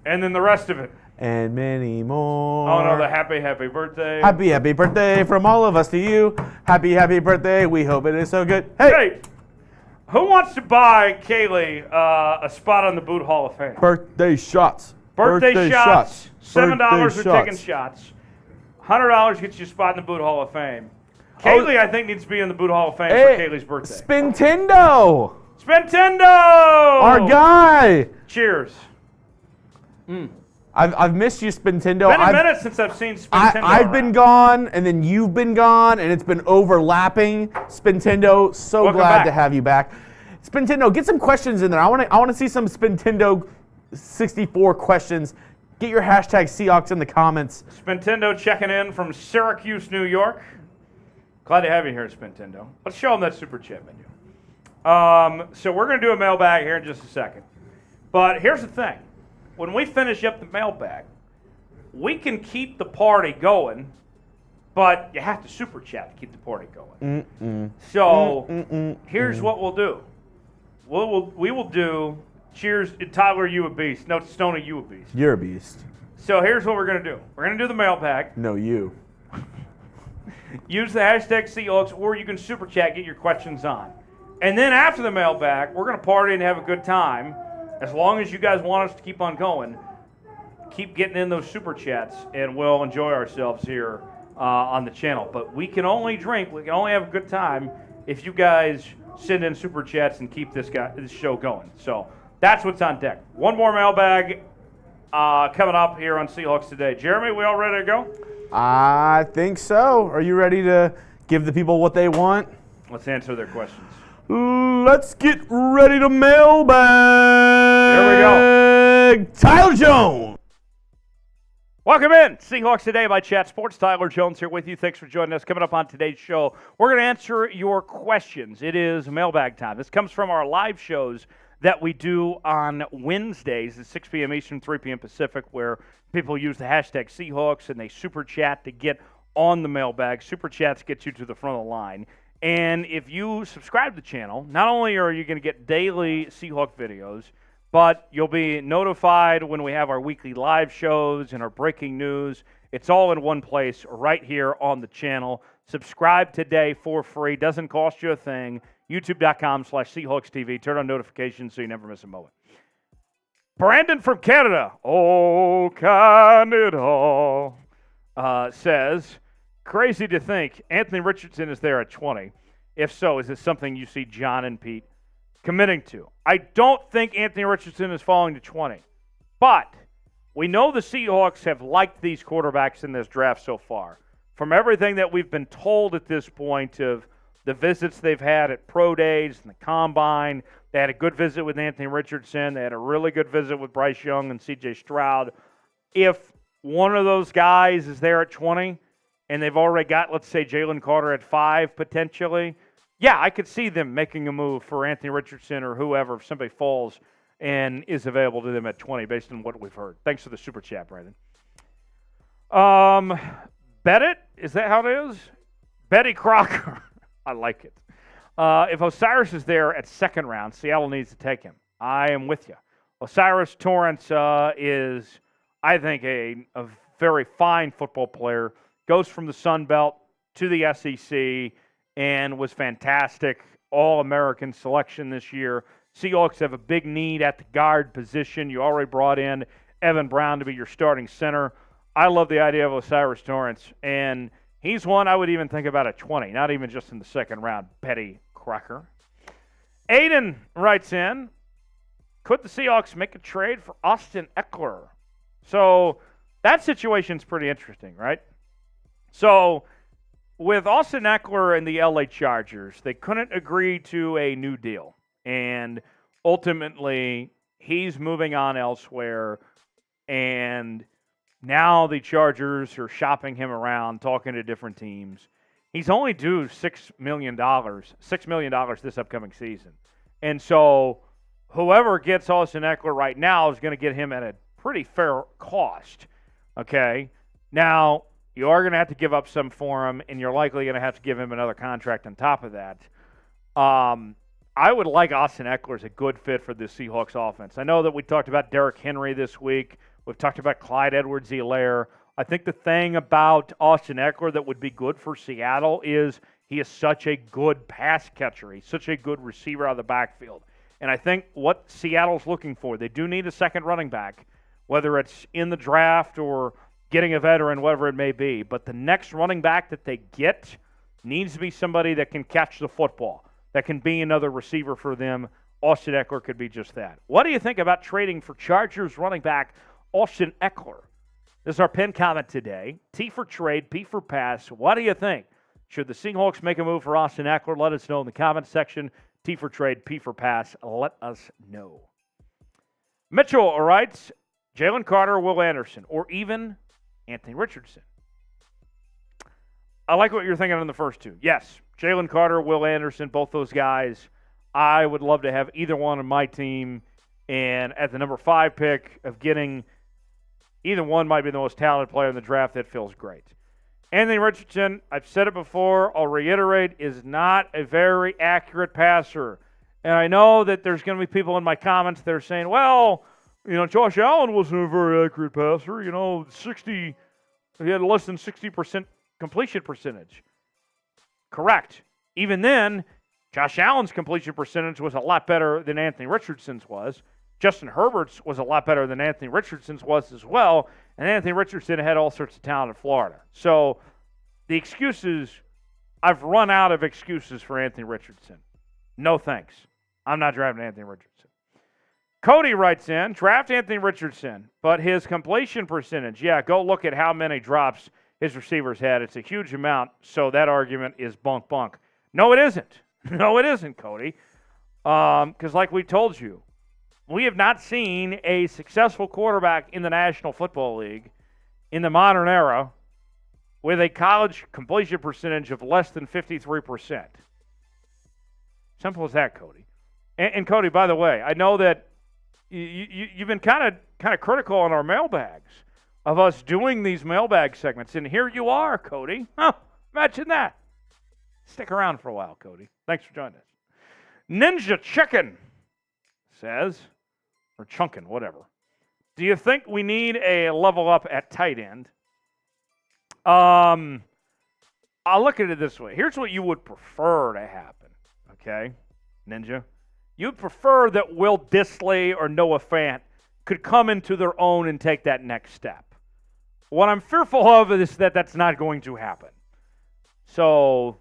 And then the rest of it. And many more. Oh no, the happy birthday. Happy birthday from all of us to you. Happy birthday. We hope it is so good. Hey, who wants to buy Kaylee a spot on the Boot Hall of Fame? Birthday shots. Birthday shots. $7 Birthday for taking shots. $100 gets you a spot in the Boot Hall of Fame. Kaylee, I think, needs to be in the Boot Hall of Fame for Kaylee's birthday. Spintendo. Spintendo! Our guy. Cheers. I've missed you, Spintendo. Been a minute since I've seen Spintendo. I've been gone, and then you've been gone, and it's been overlapping. Spintendo, so Welcome glad back. to have you back. Spintendo, get some questions in there. I want to see some Spintendo 64 questions. Get your hashtag Seahawks in the comments. Spintendo checking in from Syracuse, New York. Glad to have you here, Spintendo. Let's show them that super chat menu. So we're going to do a mailbag here in just a second. But here's the thing. When we finish up the mailbag, we can keep the party going, but you have to super chat to keep the party going. So here's what we'll do. We will do, cheers, Tyler, you a beast. No, Stoney, you a beast. You're a beast. So here's what we're going to do. We're going to do the mailbag. No, you. Use the hashtag Seahawks, or you can super chat, get your questions on. And then after the mailbag, we're going to party and have a good time. As long as you guys want us to keep on going, keep getting in those super chats, and we'll enjoy ourselves here on the channel. But we can only drink, we can only have a good time if you guys send in super chats and keep this show going. So that's what's on deck. One more mailbag coming up here on Seahawks Today. Jeremy, we all ready to go? I think so. Are you ready to give the people what they want? Let's answer their questions. Let's get ready to mailbag. Here we go. Tyler Jones. Welcome in. Seahawks Today by Chat Sports. Tyler Jones here with you. Thanks for joining us. Coming up on today's show, we're going to answer your questions. It is mailbag time. This comes from our live shows that we do on Wednesdays at 6 p.m. Eastern, 3 p.m. Pacific, where people use the hashtag Seahawks and they super chat to get on the mailbag. Super chats get you to the front of the line. And if you subscribe to the channel, not only are you going to get daily Seahawk videos, but you'll be notified when we have our weekly live shows and our breaking news. It's all in one place right here on the channel. Subscribe today for free. Doesn't cost you a thing. YouTube.com/SeahawksTV. Turn on notifications so you never miss a moment. Brandon from Canada, Canada, says, crazy to think Anthony Richardson is there at 20. If so, is this something you see John and Pete committing to? I don't think Anthony Richardson is falling to 20. But we know the Seahawks have liked these quarterbacks in this draft so far. From everything that we've been told at this point of the visits they've had at pro days and the combine, they had a good visit with Anthony Richardson. They had a really good visit with Bryce Young and C.J. Stroud. If one of those guys is there at 20 and they've already got, let's say, Jalen Carter at 5 potentially, yeah, I could see them making a move for Anthony Richardson or whoever if somebody falls and is available to them at 20 based on what we've heard. Thanks for the super chat, Brandon. Bet it? Is that how it is? Betty Crocker. I like it. If Osiris is there at second round, Seattle needs to take him. I am with you. Osiris Torrance is, I think, a very fine football player. Goes from the Sun Belt to the SEC and was fantastic. All-American selection this year. Seahawks have a big need at the guard position. You already brought in Evan Brown to be your starting center. I love the idea of Osiris Torrance, and he's one I would even think about at 20, not even just in the second round. Petty Cracker. Aiden writes in, could the Seahawks make a trade for Austin Eckler? So that situation's pretty interesting, right? So with Austin Eckler and the LA Chargers, they couldn't agree to a new deal. And ultimately, he's moving on elsewhere. And now the Chargers are shopping him around, talking to different teams. He's only due $6 million this upcoming season. And so whoever gets Austin Eckler right now is going to get him at a pretty fair cost. Okay? Now, you are going to have to give up some for him, and you're likely going to have to give him another contract on top of that. I would like Austin Eckler as a good fit for the Seahawks offense. I know that we talked about Derrick Henry this week. We've talked about Clyde Edwards-Helaire. I think the thing about Austin Eckler that would be good for Seattle is he is such a good pass catcher. He's such a good receiver out of the backfield. And I think what Seattle's looking for, they do need a second running back, whether it's in the draft or getting a veteran, whatever it may be. But the next running back that they get needs to be somebody that can catch the football, that can be another receiver for them. Austin Eckler could be just that. What do you think about trading for Chargers running back Austin Eckler? This is our pinned comment today. T for trade, P for pass. What do you think? Should the Seahawks make a move for Austin Eckler? Let us know in the comment section. T for trade, P for pass. Let us know. Mitchell writes, Jalen Carter, Will Anderson, or even Anthony Richardson. I like what you're thinking on the first two. Yes, Jalen Carter, Will Anderson, both those guys. I would love to have either one on my team. And at the number 5 pick of getting either one might be the most talented player in the draft, that feels great. Anthony Richardson, I've said it before, I'll reiterate, is not a very accurate passer. And I know that there's going to be people in my comments that are saying, well, Josh Allen wasn't a very accurate passer. He had less than 60% completion percentage. Correct. Even then, Josh Allen's completion percentage was a lot better than Anthony Richardson's was. Justin Herbert's was a lot better than Anthony Richardson's was as well. And Anthony Richardson had all sorts of talent in Florida. So the excuses, I've run out of excuses for Anthony Richardson. No thanks. I'm not drafting Anthony Richardson. Cody writes in, draft Anthony Richardson, but his completion percentage, go look at how many drops his receivers had. It's a huge amount, so that argument is bunk. No, it isn't. No, it isn't, Cody. Because like we told you, we have not seen a successful quarterback in the National Football League in the modern era with a college completion percentage of less than 53%. Simple as that, Cody. And Cody, by the way, I know that you've been kind of critical on our mailbags of us doing these mailbag segments, and here you are, Cody. Imagine that. Stick around for a while, Cody. Thanks for joining us. Ninja Chicken says, or Chunkin, whatever. Do you think we need a level up at tight end? I'll look at it this way. Here's what you would prefer to happen, okay, Ninja? You'd prefer that Will Dissly or Noah Fant could come into their own and take that next step. What I'm fearful of is that that's not going to happen. So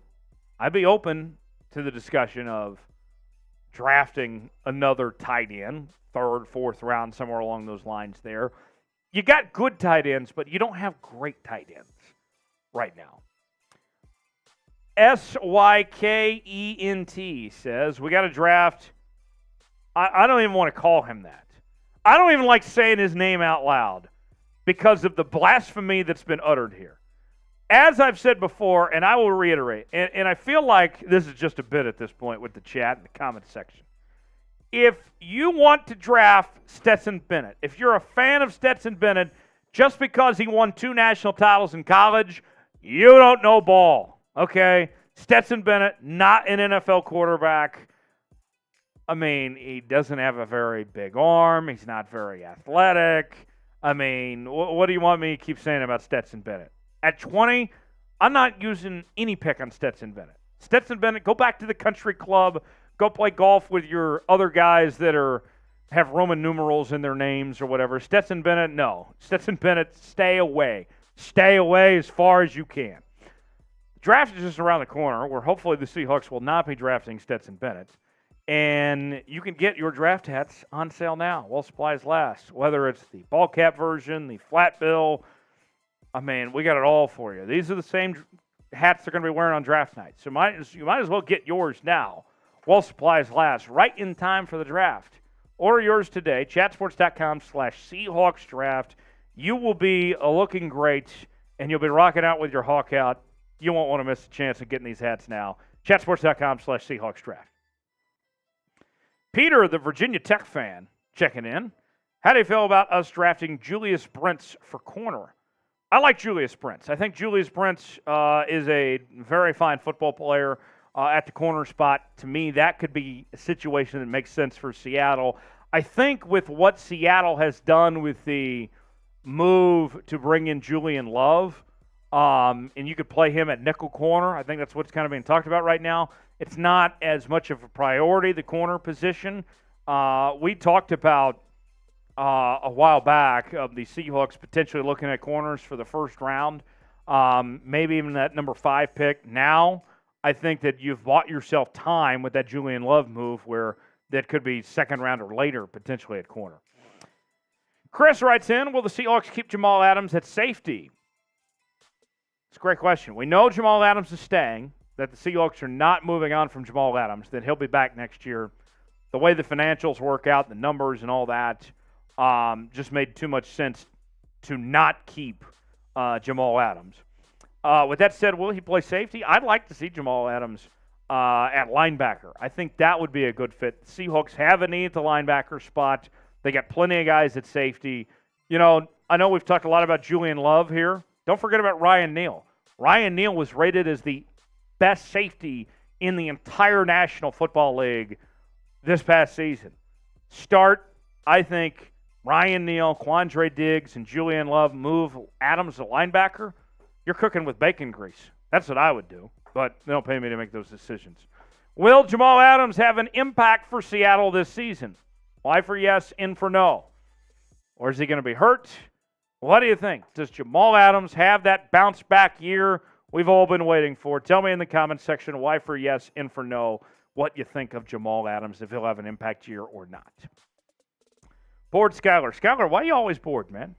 I'd be open to the discussion of drafting another tight end, 3rd, 4th round, somewhere along those lines there. You got good tight ends, but you don't have great tight ends right now. SYKENT says, we got to draft. I don't even want to call him that. I don't even like saying his name out loud because of the blasphemy that's been uttered here. As I've said before, and I will reiterate, and I feel like this is just a bit at this point with the chat and the comment section. If you want to draft Stetson Bennett, if you're a fan of Stetson Bennett, just because he won 2 national titles in college, you don't know ball, okay? Stetson Bennett, not an NFL quarterback. I mean, he doesn't have a very big arm. He's not very athletic. I mean, what do you want me to keep saying about Stetson Bennett? At 20, I'm not using any pick on Stetson Bennett. Stetson Bennett, go back to the country club. Go play golf with your other guys that have Roman numerals in their names or whatever. Stetson Bennett, no. Stetson Bennett, stay away. Stay away as far as you can. The draft is just around the corner, where hopefully the Seahawks will not be drafting Stetson Bennett. And you can get your draft hats on sale now while supplies last, whether it's the ball cap version, the flat bill. I mean, we got it all for you. These are the same hats they're going to be wearing on draft night. So you might as well get yours now while supplies last, right in time for the draft. Order yours today, chatsports.com/Seahawks draft. You will be looking great, and you'll be rocking out with your Hawk out. You won't want to miss the chance of getting these hats now. Chatsports.com/Seahawks draft. Peter, the Virginia Tech fan, checking in. How do you feel about us drafting Julius Brents for corner? I like Julius Brents. I think Julius Brents is a very fine football player at the corner spot. To me, that could be a situation that makes sense for Seattle. I think with what Seattle has done with the move to bring in Julian Love, and you could play him at nickel corner. I think that's what's kind of being talked about right now. It's not as much of a priority, the corner position. We talked about a while back of the Seahawks potentially looking at corners for the first round, maybe even that number 5 pick. Now, I think that you've bought yourself time with that Julian Love move where that could be second round or later, potentially at corner. Chris writes in, will the Seahawks keep Jamal Adams at safety? It's a great question. We know Jamal Adams is staying, that the Seahawks are not moving on from Jamal Adams, that he'll be back next year. The way the financials work out, the numbers and all that, just made too much sense to not keep Jamal Adams. With that said, will he play safety? I'd like to see Jamal Adams at linebacker. I think that would be a good fit. The Seahawks have a need at the linebacker spot. They got plenty of guys at safety. You know, I know we've talked a lot about Julian Love here. Don't forget about Ryan Neal. Ryan Neal was rated as the best safety in the entire National Football League this past season. Start, I think, Ryan Neal, Quandre Diggs, and Julian Love, move Adams to linebacker. You're cooking with bacon grease. That's what I would do, but they don't pay me to make those decisions. Will Jamal Adams have an impact for Seattle this season? Y for yes, N for no. Or is he going to be hurt? What do you think? Does Jamal Adams have that bounce-back year we've all been waiting for? Tell me in the comments section, Y for yes, N for no, what you think of Jamal Adams, if he'll have an impact year or not. Bored Skyler. Skyler, why are you always bored, man?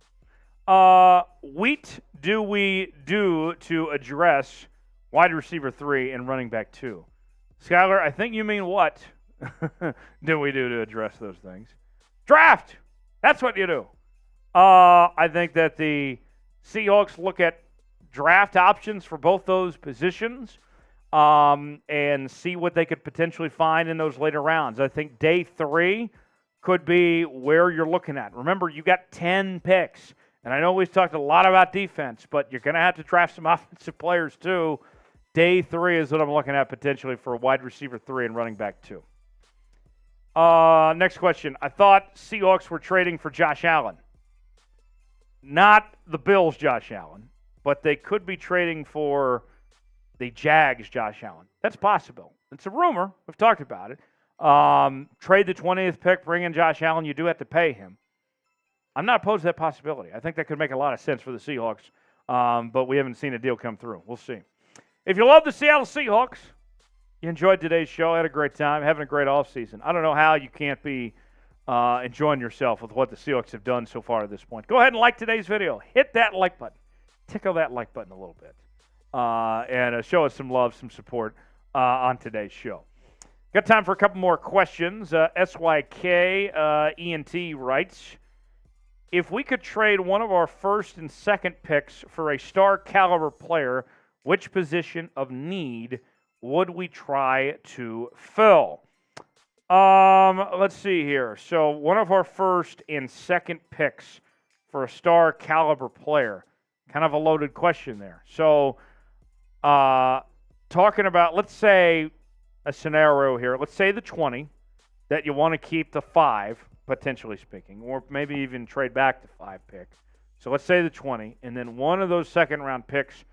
What do we do to address wide receiver 3 and running back 2? Skyler, I think you mean what do we do to address those things? Draft! That's what you do. I think that the Seahawks look at draft options for both those positions and see what they could potentially find in those later rounds. I think day 3 could be where you're looking at. Remember, you got 10 picks. And I know we've talked a lot about defense, but you're going to have to draft some offensive players too. Day 3 is what I'm looking at potentially for wide receiver 3 and running back 2. Next question. I thought Seahawks were trading for Josh Allen. Not the Bills' Josh Allen, but they could be trading for the Jags' Josh Allen. That's possible. It's a rumor. We've talked about it. Trade the 20th pick, bring in Josh Allen. You do have to pay him. I'm not opposed to that possibility. I think that could make a lot of sense for the Seahawks, but we haven't seen a deal come through. We'll see. If you love the Seattle Seahawks, you enjoyed today's show, had a great time, having a great offseason. I don't know how you can't be enjoying yourself with what the Seahawks have done so far at this point. Go ahead and like today's video. Hit that like button. Tickle that like button a little bit. And show us some love, some support on today's show. Got time for a couple more questions. SYK ENT writes, if we could trade one of our first and second picks for a star caliber player, which position of need would we try to fill? Let's see here. So one of our first and second picks for a star caliber player. Kind of a loaded question there. So talking about, let's say, a scenario here. Let's say the 20 that you want to keep the 5, potentially speaking, or maybe even trade back the 5 pick. So let's say the 20, and then one of those second-round picks,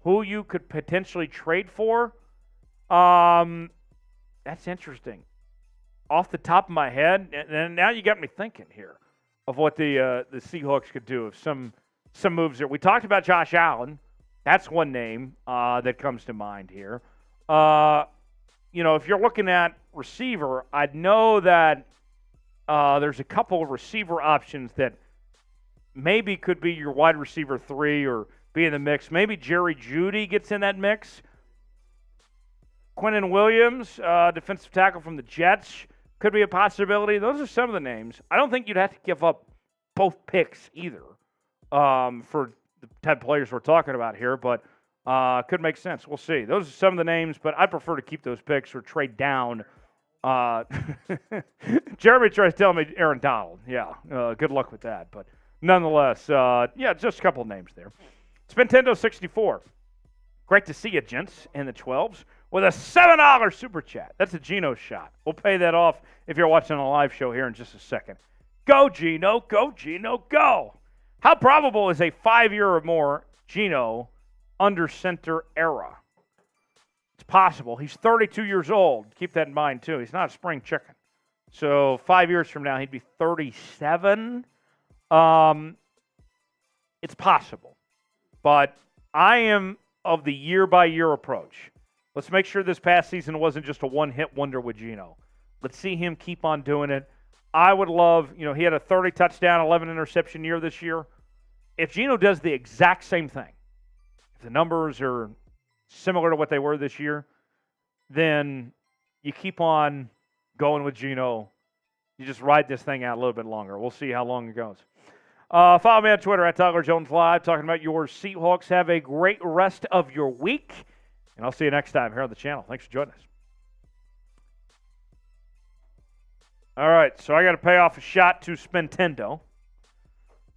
who you could potentially trade for. That's interesting. Off the top of my head, and now you got me thinking here of what the Seahawks could do if some moves there. We talked about Josh Allen. That's one name that comes to mind here. If you're looking at receiver, I'd know that there's a couple of receiver options that maybe could be your wide receiver 3 or be in the mix. Maybe Jerry Jeudy gets in that mix. Quentin Williams, defensive tackle from the Jets, could be a possibility. Those are some of the names. I don't think you'd have to give up both picks either for the type of players we're talking about here, but could make sense. We'll see. Those are some of the names, but I prefer to keep those picks or trade down. Jeremy tries to tell me Aaron Donald. Yeah, good luck with that. But nonetheless, just a couple of names there. Spintendo 64. Great to see you, gents, in the 12s with a $7 super chat. That's a Geno shot. We'll pay that off if you're watching a live show here in just a second. Go, Geno. Go, Geno. Go. How probable is a 5-year or more Geno under center era? It's possible. He's 32 years old. Keep that in mind, too. He's not a spring chicken. So 5 years from now, he'd be 37. It's possible. But I am of the year-by-year approach. Let's make sure this past season wasn't just a one-hit wonder with Geno. Let's see him keep on doing it. I would love, he had a 30-touchdown, 11-interception year this year. If Geno does the exact same thing, if the numbers are similar to what they were this year, then you keep on going with Geno. You just ride this thing out a little bit longer. We'll see how long it goes. Follow me on Twitter at Tyler Jones Live, talking about your Seahawks. Have a great rest of your week, and I'll see you next time here on the channel. Thanks for joining us. All right, so I got to pay off a shot to Spintendo.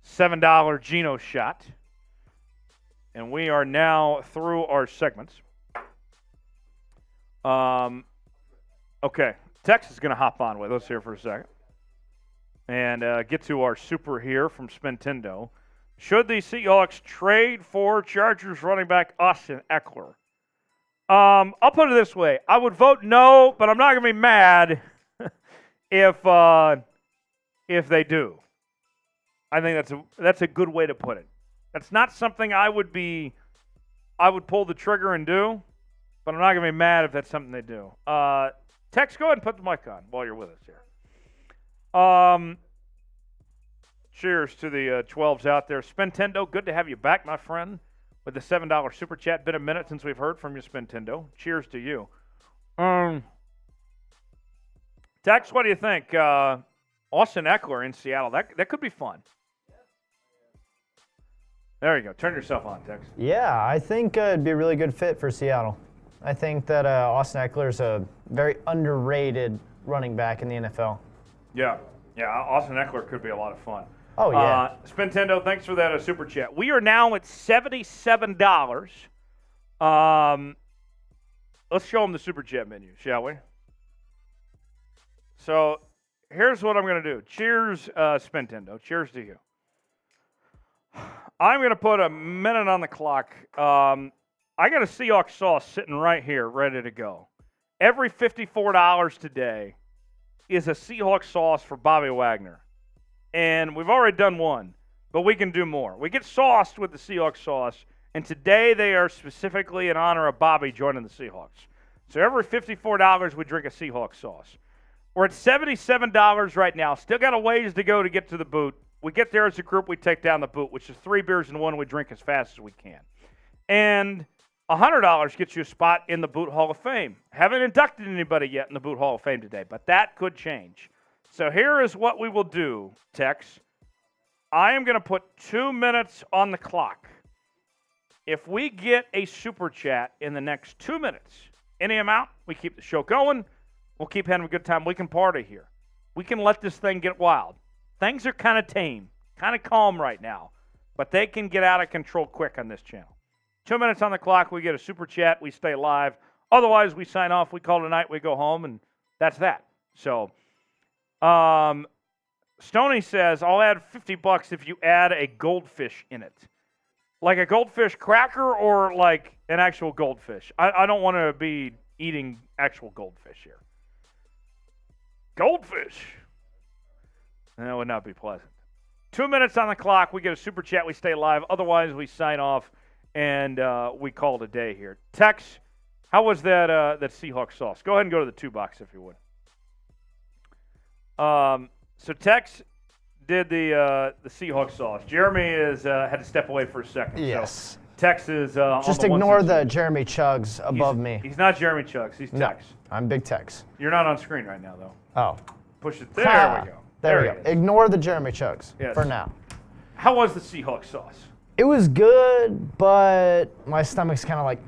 $7 Geno shot. And we are now through our segments. Okay, Tex is going to hop on with us here for a second. And get to our super here from Spintendo. Should the Seahawks trade for Chargers running back Austin Eckler? I'll put it this way. I would vote no, but I'm not going to be mad if they do. I think that's a good way to put it. That's not something I would pull the trigger and do, but I'm not going to be mad if that's something they do. Tex, go ahead and put the mic on while you're with us here. Cheers to the 12s out there. Spintendo, good to have you back, my friend, with the $7 super chat. Been a minute since we've heard from you, Spintendo. Cheers to you. Tex, what do you think? Austin Eckler in Seattle, that could be fun. There you go. Turn yourself on, Tex. Yeah, I think it'd be a really good fit for Seattle. I think that Austin Eckler is a very underrated running back in the NFL. Yeah, Austin Eckler could be a lot of fun. Oh, yeah. Spintendo, thanks for that super chat. We are now at $77. Let's show them the super chat menu, shall we? So here's what I'm going to do. Cheers, Spintendo. Cheers to you. I'm going to put a minute on the clock. I got a Seahawks sauce sitting right here, ready to go. Every $54 today is a Seahawks sauce for Bobby Wagner. And we've already done one, but we can do more. We get sauced with the Seahawks sauce, and today they are specifically in honor of Bobby joining the Seahawks. So every $54, we drink a Seahawks sauce. We're at $77 right now. Still got a ways to go to get to the boot. We get there as a group, we take down the boot, which is 3 beers in one. We drink as fast as we can. And $100 gets you a spot in the Boot Hall of Fame. Haven't inducted anybody yet in the Boot Hall of Fame today, but that could change. So here is what we will do, Tex. I am going to put 2 minutes on the clock. If we get a super chat in the next 2 minutes, any amount, we keep the show going. We'll keep having a good time. We can party here. We can let this thing get wild. Things are kind of tame, kind of calm right now, but they can get out of control quick on this channel. 2 minutes on the clock, we get a super chat, we stay live. Otherwise, we sign off. We call it a night. We go home, and that's that. So, Stoney says, I'll add $50 if you add a goldfish in it. Like a goldfish cracker or like an actual goldfish? I don't want to be eating actual goldfish here. Goldfish. That would not be pleasant. 2 minutes on the clock. We get a super chat. We stay live. Otherwise, we sign off and we call it a day here. Tex, how was that Seahawks sauce? Go ahead and go to the 2 box if you would. So Tex did the Seahawks sauce. Jeremy is had to step away for a second. Yes. So Tex is Just on the ignore 1 the Jeremy Chugs above me. He's not Jeremy Chugs. He's Tex. No, I'm Big Tex. You're not on screen right now, though. Oh. Push it. There we go. There we go. it is. Ignore the Jeremy Chugs for now. How was the Seahawks sauce? It was good, but my stomach's kind of like,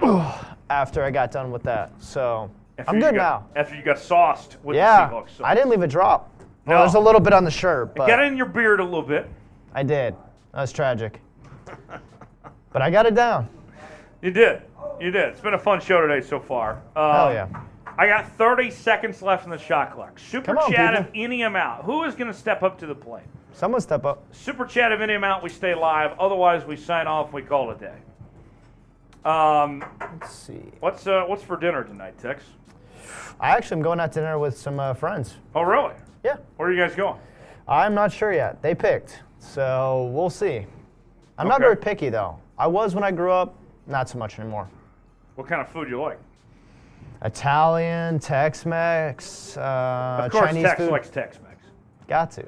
ugh, after I got done with that. So I'm good now. After you got sauced with the Yeah, Seahawks sauce. I didn't leave a drop. Well, No. there's a little bit on the shirt, but Get in your beard a little bit. I did. That was tragic. But I got it down. You did. You did. It's been a fun show today so far. Hell yeah. I got 30 seconds left in the shot clock. Super Come on, chat people. of any amount. Who is going to step up to the plate? Someone step up. Super chat of any amount. We stay live. Otherwise, we sign off. We call it a day. Let's see. What's for dinner tonight, Tex? I actually am going out to dinner with some friends. Oh, really? Yeah. Where are you guys going? I'm not sure yet. They picked. So we'll see. I'm not Okay. very picky, though. I was when I grew up. Not so much anymore. What kind of food you like? Italian, Tex-Mex, Of course, Chinese Tex food. likes Tex-Mex. Got to.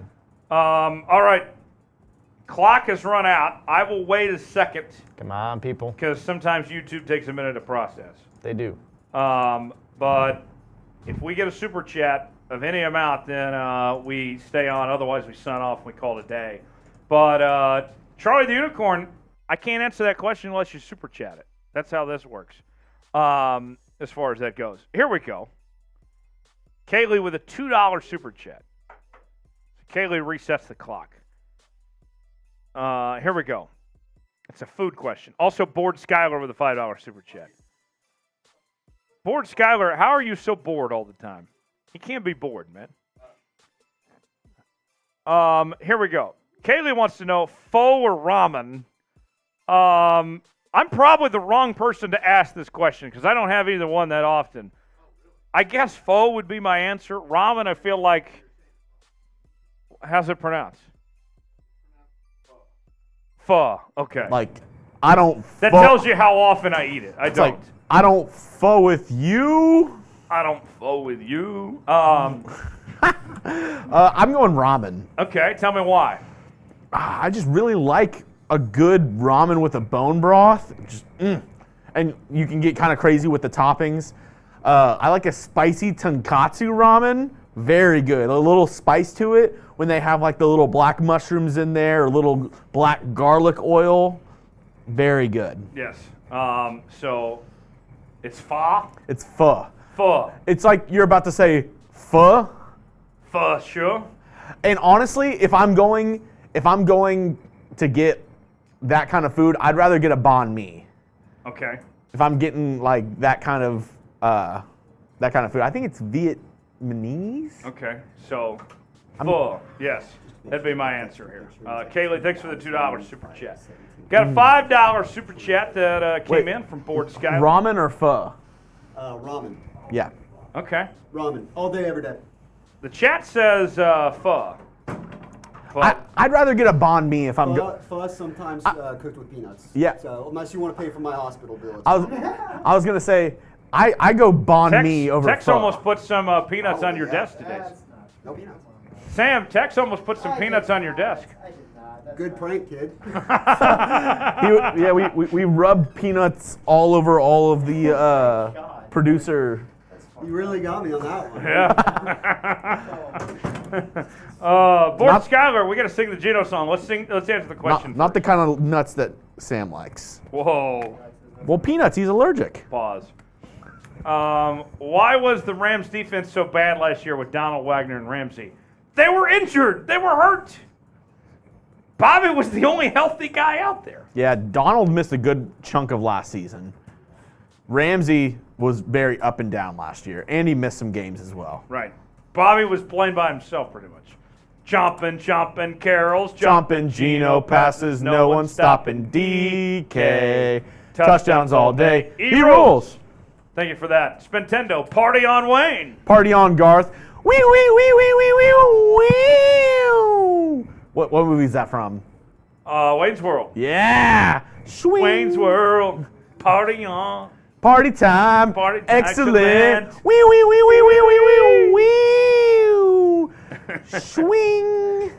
All right. Clock has run out. I will wait a second Come on, people. because sometimes YouTube takes a minute to process. They do. But if we get a super chat of any amount, then we stay on. Otherwise, we sign off and we call it a day. But Charlie the Unicorn, I can't answer that question unless you super chat it. That's how this works, as far as that goes. Here we go. Kaylee with a $2 super chat. Kaylee resets the clock. Here we go. It's a food question. Also, Bored Skylar with a $5 super chat. Bored Skylar, how are you so bored all the time? You can't be bored, man. Here we go. Kaylee wants to know, pho or ramen? I'm probably the wrong person to ask this question because I don't have either one that often. I guess pho would be my answer. Ramen, I feel like, how's it pronounced? Pho. Okay. Like, I don't. That pho- tells you how often I eat it. I It's don't. like, I don't pho with you. I don't pho with you. I'm going ramen. Okay, tell me why. I just really like a good ramen with a bone broth. Just, And you can get kind of crazy with the toppings. I like a spicy tonkatsu ramen. Very good. A little spice to it when they have like the little black mushrooms in there, or little black garlic oil. Very good. Yes. So it's pho. It's pho. Pho. It's like you're about to say pho. For sure. And honestly, if I'm going to get that kind of food, I'd rather get a banh mi. Okay. If I'm getting like that kind of food, I think it's Vietnamese. Okay. So pho. Yes. That'd be my answer here. Kaylee, thanks for the $2 super chat. Got a $5 super chat that came in from Bored Sky. Ramen or pho? Ramen. Yeah. Okay. Ramen. All day, every day. The chat says pho. But I'd rather get a banh mi if I'm go. Pho sometimes cooked with peanuts. Yeah. So unless you want to pay for my hospital bill. I was gonna say I go banh mi over Tex pho. almost put some peanuts on your desk today. No peanuts. Sam, Tex almost put some peanuts on your desk. Good prank, kid. We rubbed peanuts all over all of the producer. You really got me on that one. Yeah. Bored Skylar, we got to sing the Gino song. Let's answer the question. Not the kind of nuts that Sam likes. Whoa. Well, peanuts, he's allergic. Pause. Why was the Rams defense so bad last year with Donald, Wagner, and Ramsey? They were injured. They were hurt. Bobby was the only healthy guy out there. Yeah, Donald missed a good chunk of last season. Ramsey was very up and down last year, and he missed some games as well. Right. Bobby was playing by himself pretty much. Jumping, Carroll's Jumping, Gino passes, no one stopping DK. Touchdowns all day. He rules. Thank you for that. Spentendo, party on Wayne. Party on Garth. Wee, wee, wee, wee, wee, wee, wee. What movie is that from? Wayne's World. Yeah. Swing. Wayne's World. Party on. Party time. Party time. Excellent. Wee, wee, wee, wee, wee, wee, wee, wee. Swing.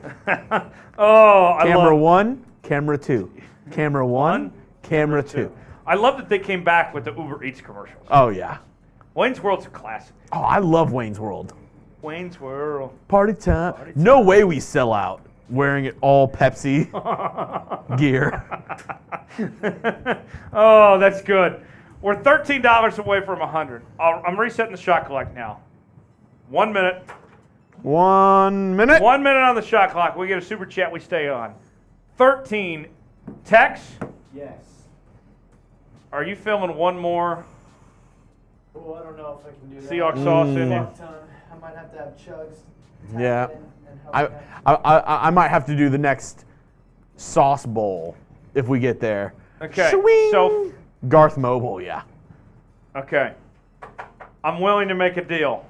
Oh, I Camera love 1, camera 2. Camera 1, camera 2. I love that they came back with the Uber Eats commercials. Oh, yeah. Wayne's World's a classic. Oh, I love Wayne's World. Wayne's World. Party time. No way we sell out wearing it all Pepsi gear. Oh, that's good. We're $13 away from 100. I'm resetting the shot clock now. 1 minute. 1 minute. 1 minute on the shot clock. We get a super chat. We stay on. 13. Tex, Yes. are you filming one more Oh, I don't know if I can do that. Seahawks sauce in you? I might have to have Chugs. Yeah. I might have to do the next sauce bowl if we get there. Okay. Swing. So, Garth Mobile, yeah. okay. I'm willing to make a deal.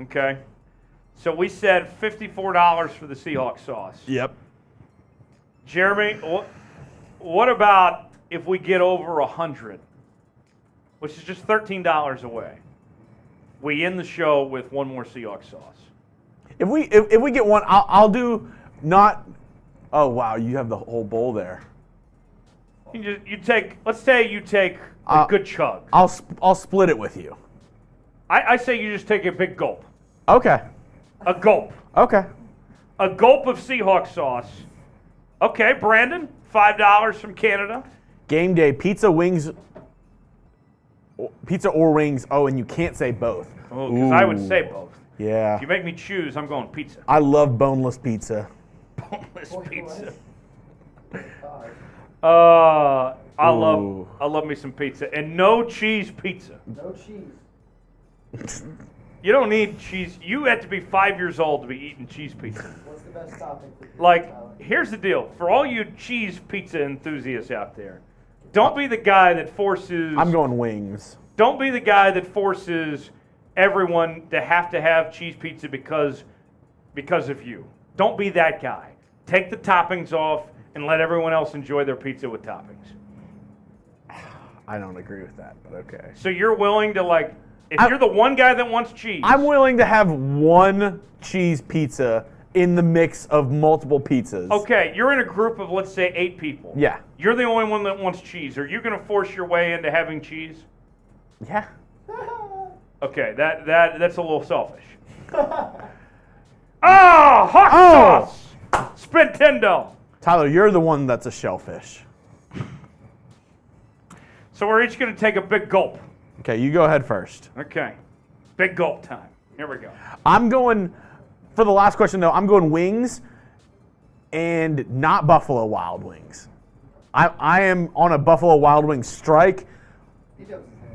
Okay. So we said $54 for the Seahawks sauce. Yep. Jeremy, what about if we get over 100, which is just $13 away? We end the show with one more Seahawks sauce. If we get one, I'll do not. Oh wow, you have the whole bowl there. Let's say you take a good chug. I'll split it with you. I say you just take a big gulp. Okay. A gulp. Okay. A gulp of Seahawks sauce. Okay, Brandon, $5 from Canada. Game day, pizza, wings, pizza or wings. Oh, and you can't say both. Oh, because I would say both. Yeah. If you make me choose, I'm going pizza. I love boneless pizza. Boneless pizza. I love me some pizza. And no cheese pizza. No cheese. You don't need cheese. You have to be 5 years old to be eating cheese pizza. What's the best topping for pizza? Like, here's the deal. For all you cheese pizza enthusiasts out there, don't be the guy that forces... I'm going wings. Don't be the guy that forces everyone to have cheese pizza because of you. Don't be that guy. Take the toppings off and let everyone else enjoy their pizza with toppings. I don't agree with that, but okay. So you're willing to, like, if you're the one guy that wants cheese. I'm willing to have one cheese pizza in the mix of multiple pizzas. Okay, you're in a group of, let's say, 8 people. Yeah. You're the only one that wants cheese. Are you going to force your way into having cheese? Yeah. Okay, that's a little selfish. Hot sauce! Spintendo. Tyler, you're the one that's a shellfish. So we're each going to take a big gulp. Okay, you go ahead first. Okay. Big gulp time. Here we go. I'm going, for the last question though, I'm going wings and not Buffalo Wild Wings. I am on a Buffalo Wild Wings strike.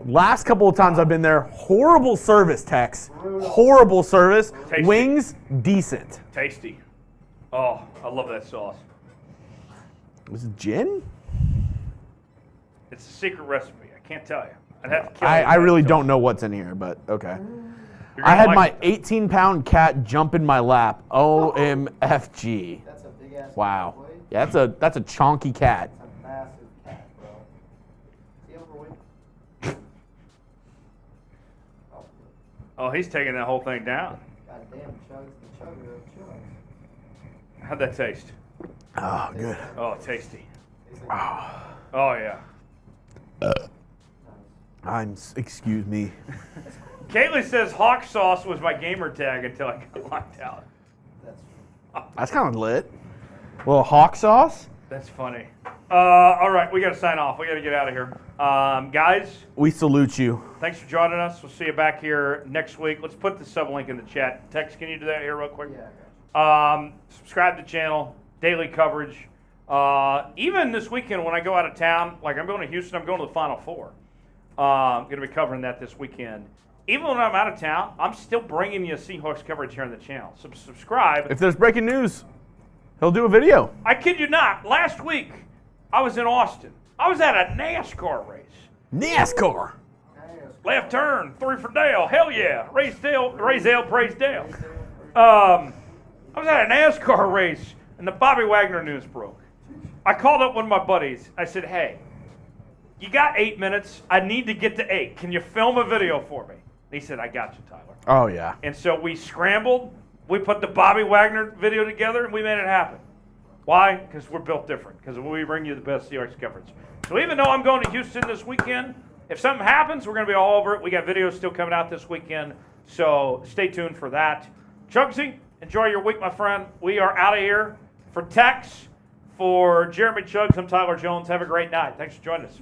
Last couple of times I've been there, horrible service, Tex. Horrible service. Tasty. Wings, decent. Tasty. Oh, I love that sauce. Was it gin? It's a secret recipe. I can't tell you. I'd have to kill I really don't know what's in here, but okay. You're I gonna had like my 18-pound cat jump in my lap. OMFG. That's a big ass Wow. boy. Yeah, that's a chonky cat. That's a massive cat, bro. Is he overweight? Oh, he's taking that whole thing down. God damn, Chugs the chugger of Chugs. How'd that taste? Oh, good. Oh, tasty. Oh, Oh, yeah. excuse me. Kaylee says hawk sauce was my gamer tag until I got locked out. That's kind of lit. A little hawk sauce. That's funny. All right, we got to sign off. We got to get out of here. Guys, We salute you. thanks for joining us. We'll see you back here next week. Let's put the sub link in the chat. Tex, can you do that here real quick? Yeah, Subscribe to the channel, daily coverage. Even this weekend when I go out of town, like I'm going to Houston, I'm going to the Final Four. Going to be covering that this weekend. Even when I'm out of town, I'm still bringing you Seahawks coverage here on the channel. So subscribe. If there's breaking news, he'll do a video. I kid you not. Last week, I was in Austin. I was at a NASCAR race. NASCAR. Left turn, 3 for Dale. Hell yeah. Raise Dale, praise Dale. I was at a NASCAR race, and the Bobby Wagner news broke. I called up one of my buddies. I said, hey, you got 8 minutes. I need to get to 8. Can you film a video for me? And he said, I got you, Tyler. Oh, yeah. And so we scrambled. We put the Bobby Wagner video together, and we made it happen. Why? Because we're built different. Because we bring you the best Seahawks coverage. So even though I'm going to Houston this weekend, if something happens, we're going to be all over it. We got videos still coming out this weekend, so stay tuned for that. Chugsy, enjoy your week, my friend. We are out of here. For Tex, for Jeremy Chugs, I'm Tyler Jones. Have a great night. Thanks for joining us.